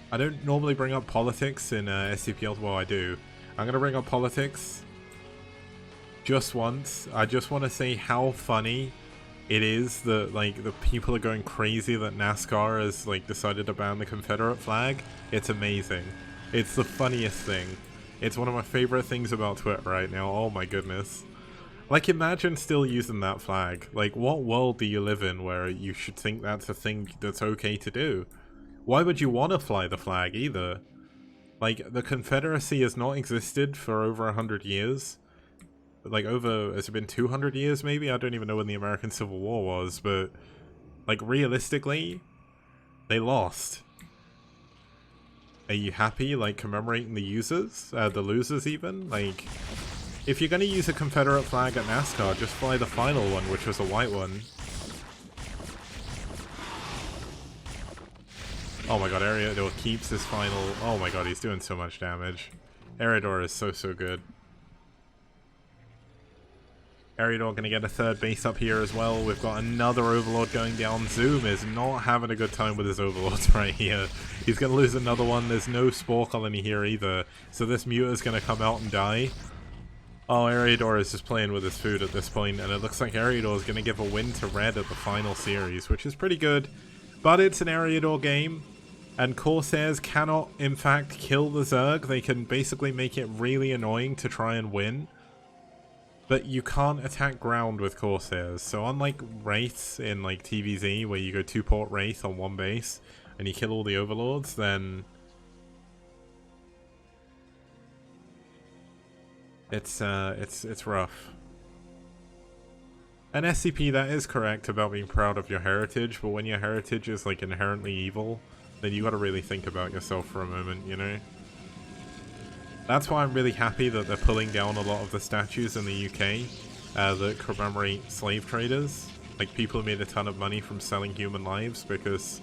I don't normally bring up politics in STPL, well I do. I'm going to bring up politics just once. I just want to say how funny it is that like the people are going crazy that NASCAR has like decided to ban the Confederate flag. It's amazing. It's the funniest thing. It's one of my favorite things about Twitter right now. Oh my goodness. Like imagine still using that flag. Like what world do you live in where you should think that's a thing that's okay to do? Why would you want to fly the flag either? Like, the Confederacy has not existed for over 100 years. Like, has it been 200 years maybe? I don't even know when the American Civil War was, but... Like, realistically, they lost. Are you happy, like, commemorating the users? The losers, even? Like, if you're gonna use a Confederate flag at NASCAR, just fly the final one, which was a white one. Oh my god, Eriador keeps his final... Oh my god, he's doing so much damage. Eriador is so good. Eriador gonna get a third base up here as well. We've got another Overlord going down. Zoom is not having a good time with his Overlords right here. He's gonna lose another one. There's no Spore Colony here either. So this Muta is gonna come out and die. Oh, Eriador is just playing with his food at this point, and it looks like Eriador is gonna give a win to Red at the final series, which is pretty good. But it's an Eriador game. And Corsairs cannot, in fact, kill the Zerg. They can basically make it really annoying to try and win. But you can't attack ground with Corsairs. So unlike Wraiths in like TVZ, where you go 2-port Wraith on one base, and you kill all the Overlords, then... It's rough. And SCP, that is correct about being proud of your heritage, but when your heritage is like inherently evil, then you gotta really think about yourself for a moment, you know? That's why I'm really happy that they're pulling down a lot of the statues in the UK that commemorate slave traders. Like, people who made a ton of money from selling human lives, because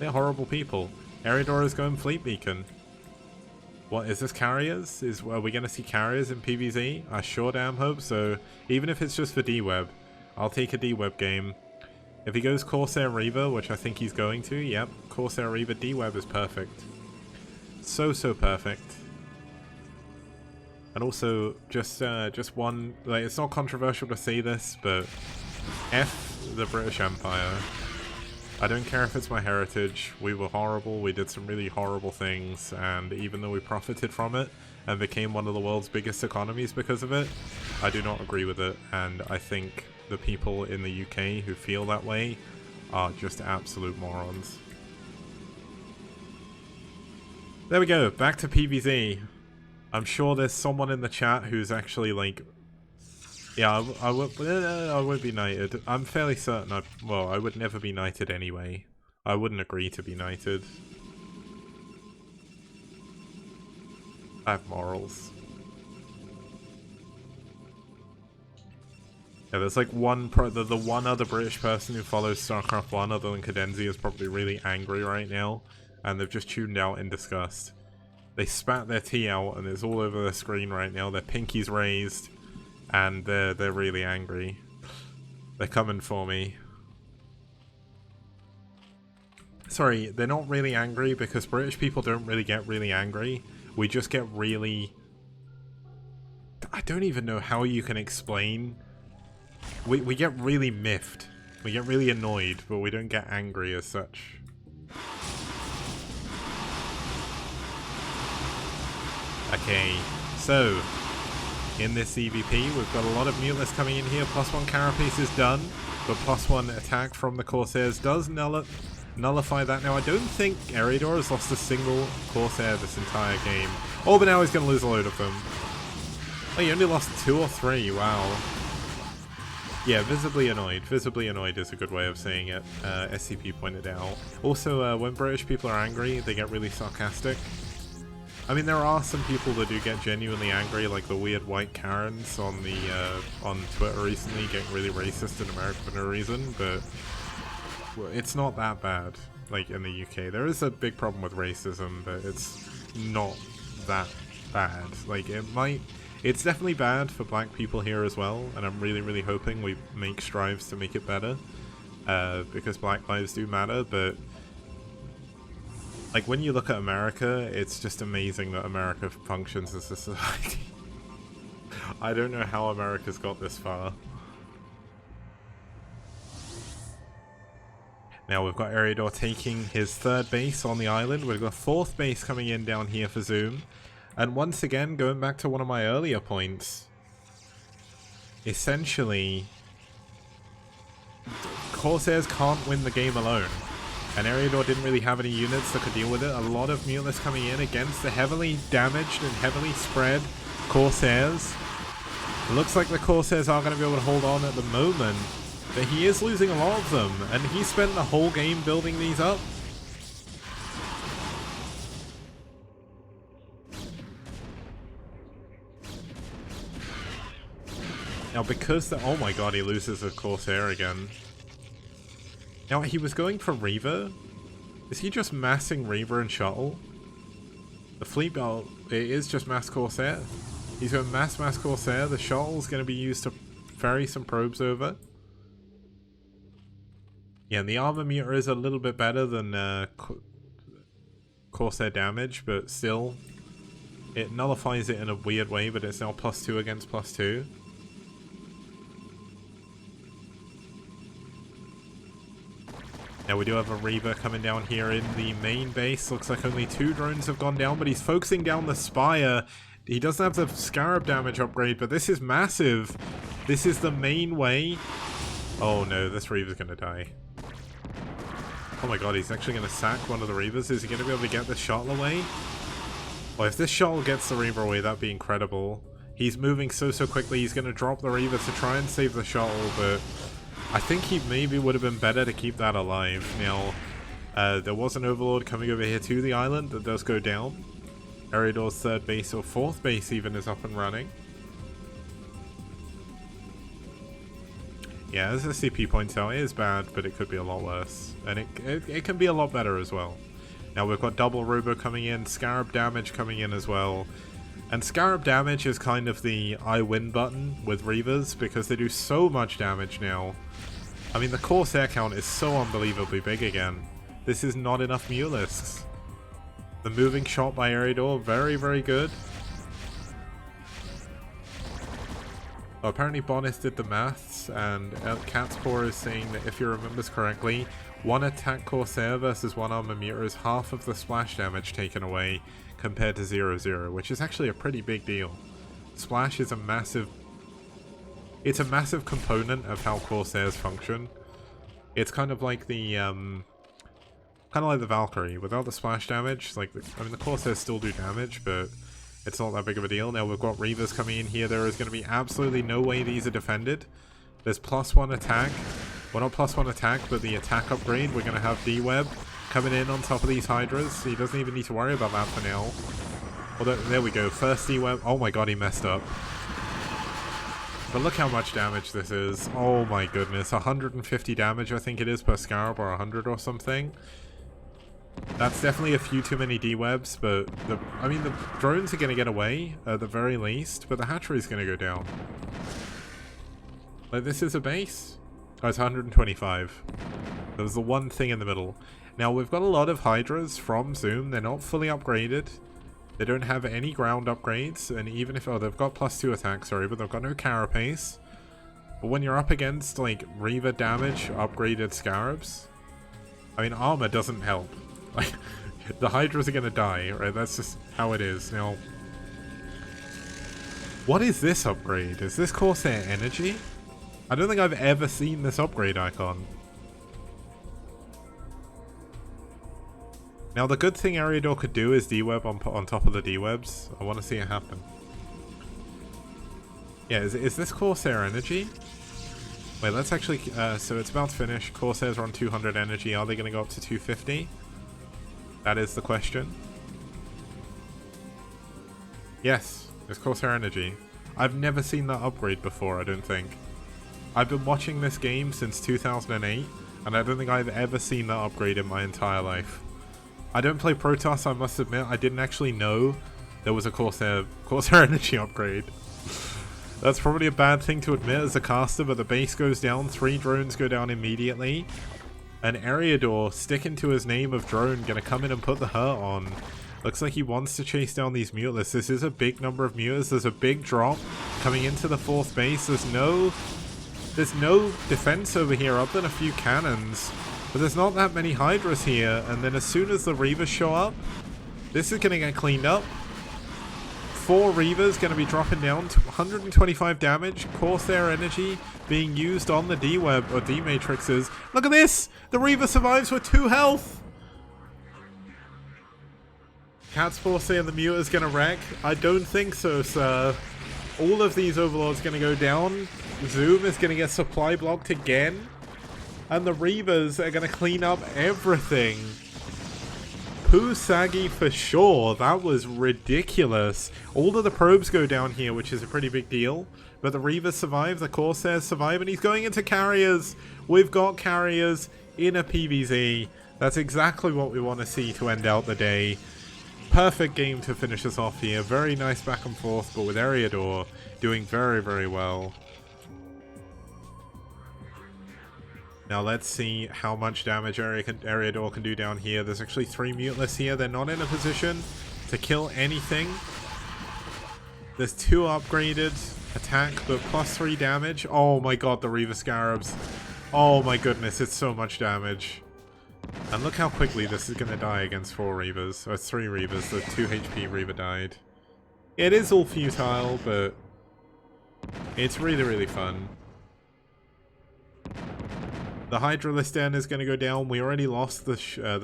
they're horrible people. Eriador is going Fleet Beacon. What, is this carriers? Are we gonna see carriers in PvZ? I sure damn hope so. Even if it's just for D-Web. I'll take a D-Web game. If he goes Corsair Reaver, which I think he's going to, yep, Corsair Reaver D-Web is perfect. So perfect. And also, just one, like, it's not controversial to say this, but F the British Empire. I don't care if it's my heritage. We were horrible, we did some really horrible things, and even though we profited from it and became one of the world's biggest economies because of it, I do not agree with it, and I think the people in the UK who feel that way are just absolute morons. There we go, back to PvZ. I'm sure there's someone in the chat who's actually like, yeah, I won't be knighted. I'm fairly certain I would never be knighted anyway. I wouldn't agree to be knighted. I have morals. Yeah, there's like the one other British person who follows StarCraft 1 other than Cadenzi is probably really angry right now, and they've just tuned out in disgust. They spat their tea out and it's all over their screen right now. Their pinkies raised, and they're really angry. They're coming for me. Sorry, they're not really angry because British people don't really get really angry. We just get really... I don't even know how you can explain... We get really miffed. We get really annoyed, but we don't get angry as such. Okay, so in this EVP we've got a lot of mutless coming in here. +1 carapace is done, but +1 attack from the Corsairs does nullify that. Now I don't think Eriador has lost a single Corsair this entire game. Oh, but now he's going to lose a load of them. Oh, he only lost 2 or 3, wow. Yeah, visibly annoyed. Visibly annoyed is a good way of saying it. SCP pointed out. Also, when British people are angry, they get really sarcastic. I mean, there are some people that do get genuinely angry, like the weird white Karens on Twitter recently, getting really racist in America for no reason, but it's not that bad, like in the UK. There is a big problem with racism, but it's not that bad. Like, it's definitely bad for black people here as well, and I'm really, really hoping we make strives to make it better, because black lives do matter, but like when you look at America, it's just amazing that America functions as a society. I don't know how America's got this far. Now we've got Eriador taking his 3rd base on the island. We've got 4th base coming in down here for Zoom. And once again, going back to one of my earlier points, essentially, Corsairs can't win the game alone. And Eriador didn't really have any units that could deal with it. A lot of mutless coming in against the heavily damaged and heavily spread Corsairs. It looks like the Corsairs are going to be able to hold on at the moment, but he is losing a lot of them, and he spent the whole game building these up. Now because oh my god, he loses a Corsair again. Now he was going for Reaver. Is he just massing Reaver and Shuttle? The fleet belt, it is just mass Corsair. He's going mass Corsair. The Shuttle's going to be used to ferry some probes over. Yeah, and the armor meter is a little bit better than Corsair damage, but still, it nullifies it in a weird way, but it's now +2 against +2. Now we do have a Reaver coming down here in the main base. Looks like only 2 drones have gone down, but he's focusing down the Spire. He doesn't have the Scarab damage upgrade, but this is massive. This is the main way. Oh no, this Reaver's gonna die. Oh my god, he's actually gonna sack one of the Reavers. Is he gonna be able to get the Shuttle away? Well, if this Shuttle gets the Reaver away, that'd be incredible. He's moving so quickly, he's gonna drop the Reaver to try and save the Shuttle, but I think he maybe would have been better to keep that alive. Now, there was an Overlord coming over here to the island that does go down. Eriador's 3rd base, or 4th base even, is up and running. Yeah, as SCP points out, it is bad, but it could be a lot worse. And it can be a lot better as well. Now we've got double Robo coming in, Scarab damage coming in as well. And Scarab damage is kind of the I win button with Reavers, because they do so much damage now. I mean, the Corsair count is so unbelievably big again. This is not enough Mulisks. The moving shot by Eriador, very, very good. Well, apparently Bonis did the maths, and Catspore is saying that if he remembers correctly, one attack Corsair versus one armor meter is half of the splash damage taken away compared to 0-0, which is actually a pretty big deal. Splash is a massive... It's a massive component of how Corsairs function. It's kind of like the, kind of like the Valkyrie. Without the splash damage, like, I mean, the Corsairs still do damage, but it's not that big of a deal. Now we've got Reavers coming in here. There is going to be absolutely no way these are defended. There's +1 attack. Well, not +1 attack, but the attack upgrade. We're going to have D-Web coming in on top of these Hydras. He doesn't even need to worry about that for now. Well, there we go. First D-Web. Oh my god, he messed up. But look how much damage this is. Oh my goodness. 150 damage, I think it is, per Scarab, or 100 or something. That's definitely a few too many D-Webs, but I mean, the drones are going to get away, at the very least, but the hatchery is going to go down. Like, this is a base? Oh, it's 125. There's the one thing in the middle. Now, we've got a lot of Hydras from Zoom. They're not fully upgraded. They don't have any ground upgrades, and even if... Oh, they've got +2 attack, sorry, but they've got no carapace. But when you're up against, like, Reaver damage, upgraded Scarabs, I mean, armor doesn't help. Like, the Hydras are gonna die, right? That's just how it is. Now, what is this upgrade? Is this Corsair Energy? I don't think I've ever seen this upgrade icon. Now, the good thing Ariador could do is D-Web on top of the D-Webs. I want to see it happen. Yeah, is this Corsair Energy? Wait, let's actually... so it's about to finish. Corsairs are on 200 energy. Are they going to go up to 250? That is the question. Yes, it's Corsair Energy. I've never seen that upgrade before, I don't think. I've been watching this game since 2008, and I don't think I've ever seen that upgrade in my entire life. I don't play Protoss, I must admit. I didn't actually know there was a Corsair Energy upgrade. That's probably a bad thing to admit as a caster, but the base goes down, 3 drones go down immediately. And Ariador, sticking to his name of drone, gonna come in and put the hurt on. Looks like he wants to chase down these mutas. This is a big number of mutas. There's a big drop coming into the 4th base. There's no defense over here other than a few cannons. But there's not that many Hydras here, and then as soon as the Reavers show up, this is going to get cleaned up. 4 Reavers going to be dropping down to 125 damage. Corsair Energy being used on the D-Web or D-Matrixes. Look at this! The Reaver survives with 2 health! Catspore saying the Muta is going to wreck. I don't think so, sir. All of these Overlords are going to go down. Zoom is going to get supply blocked again. And the Reavers are going to clean up everything. Pusagi for sure. That was ridiculous. All of the probes go down here, which is a pretty big deal. But the Reavers survive, the Corsairs survive, and he's going into carriers. We've got carriers in a PvZ. That's exactly what we want to see to end out the day. Perfect game to finish us off here. Very nice back and forth, but with Ariador doing very, very well. Now let's see how much damage Ariador can do down here. There's actually 3 Mutalus here. They're not in a position to kill anything. There's 2 upgraded attack, but +3 damage. Oh my god, the Reaver Scarabs. Oh my goodness, it's so much damage. And look how quickly this is going to die against 4 Reavers. Or 3 Reavers. The 2 HP Reaver died. It is all futile, but it's really, really fun. The Hydralistan is going to go down. We already lost the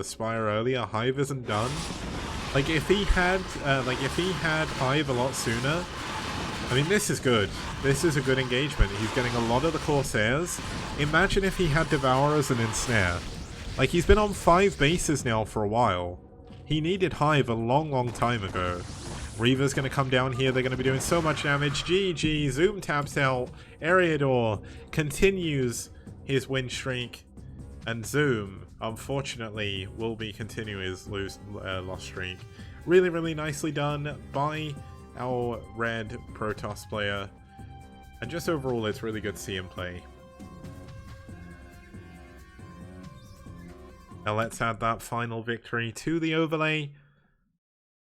Spire earlier. Hive isn't done. Like if he had Hive a lot sooner, I mean, this is good. This is a good engagement. He's getting a lot of the Corsairs. Imagine if he had Devourers and Ensnare. Like, he's been on 5 bases now for a while. He needed Hive a long, long time ago. Reaver's going to come down here. They're going to be doing so much damage. GG. Zoom taps out. Ariador continues his win streak. And Zoom, unfortunately, will be continuing his loss streak. Really, really nicely done by our red Protoss player. And just overall, it's really good to see him play. Now let's add that final victory to the overlay.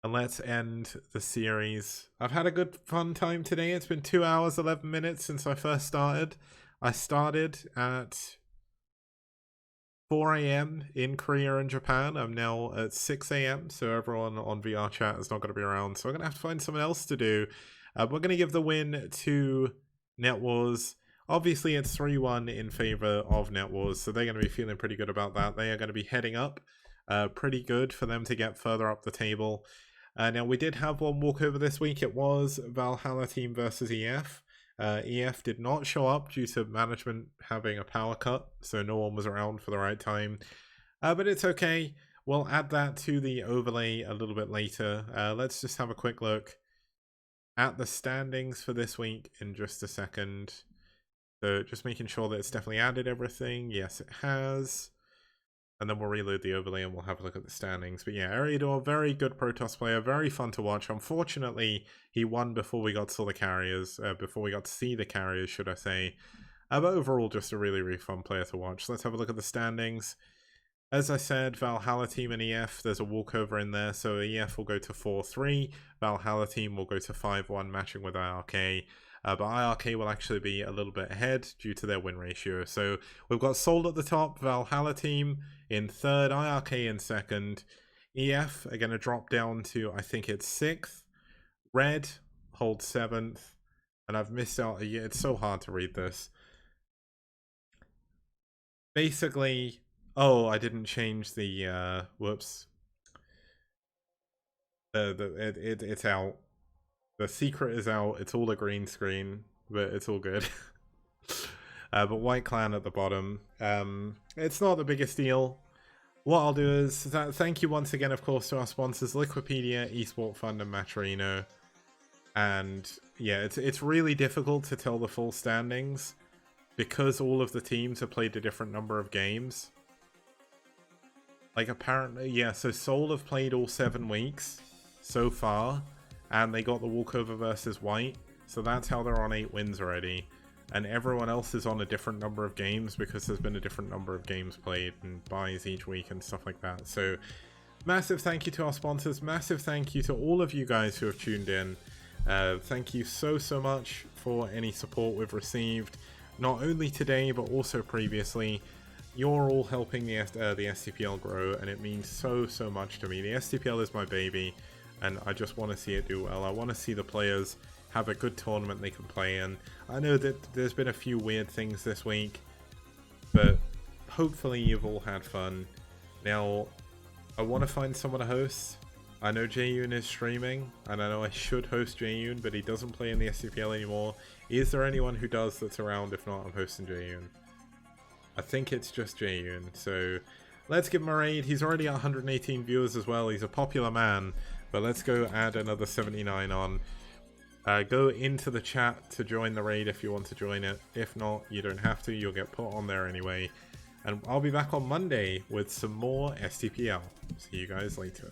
And let's end the series. I've had a good fun time today. It's been 2 hours, 11 minutes since I first started. I started at 4 a.m. in Korea and Japan. I'm now at 6 a.m. So everyone on VR chat is not going to be around. So I'm going to have to find something else to do. We're going to give the win to NetWars. Obviously, it's 3-1 in favor of NetWars. So they're going to be feeling pretty good about that. They are going to be heading up. Pretty good for them to get further up the table. Now, we did have one walkover this week. It was Valhalla team versus EF. EF did not show up due to management having a power cut, so no one was around for the right time. But it's okay. We'll add that to the overlay a little bit later. Let's just have a quick look at the standings for this week in just a second. So just making sure that it's definitely added everything. Yes, it has. And then we'll reload the overlay and we'll have a look at the standings. But yeah, Eriador, very good Protoss player, very fun to watch. Unfortunately, he won before we got to the carriers, before we got to see the carriers, should I say. But overall, just a really, really fun player to watch. So let's have a look at the standings. As I said, Valhalla team and EF, there's a walkover in there. So EF will go to 4-3. Valhalla team will go to 5-1, matching with IRK. But IRK will actually be a little bit ahead due to their win ratio. So we've got Soul at the top, Valhalla team in third, IRK in second. EF are going to drop down to, I think it's 6th. Red holds 7th. And I've missed out, it's so hard to read this. Basically, oh, I didn't change the, whoops. It's out. The secret is out. It's all a green screen, but it's all good. But White Clan at the bottom. It's not the biggest deal. What I'll do is thank you once again, of course, to our sponsors, Liquipedia, Esport Fund, and Matcherino. And yeah, it's really difficult to tell the full standings because all of the teams have played a different number of games. Like apparently, yeah, so Seoul have played all 7 weeks so far. And they got the walkover versus White. So that's how they're on 8 wins already. And everyone else is on a different number of games because there's been a different number of games played and buys each week and stuff like that. So massive thank you to our sponsors. Massive thank you to all of you guys who have tuned in. Thank you so much for any support we've received. Not only today, but also previously. You're all helping the STPL grow. And it means so much to me. The STPL is my baby. And I just want to see it do well. I want to see the players have a good tournament they can play in. I know that there's been a few weird things this week, but hopefully you've all had fun. Now, I want to find someone to host. I know Jaeyoon is streaming, and I know I should host Jaeyoon, but he doesn't play in the STPL anymore. Is there anyone who does that's around? If not, I'm hosting Jaeyoon. I think it's just Jaeyoon, so let's give him a raid. He's already at 118 viewers as well. He's a popular man. But let's go add another 79 on. Go into the chat to join the raid if you want to join it. If not, you don't have to. You'll get put on there anyway. And I'll be back on Monday with some more STPL. See you guys later.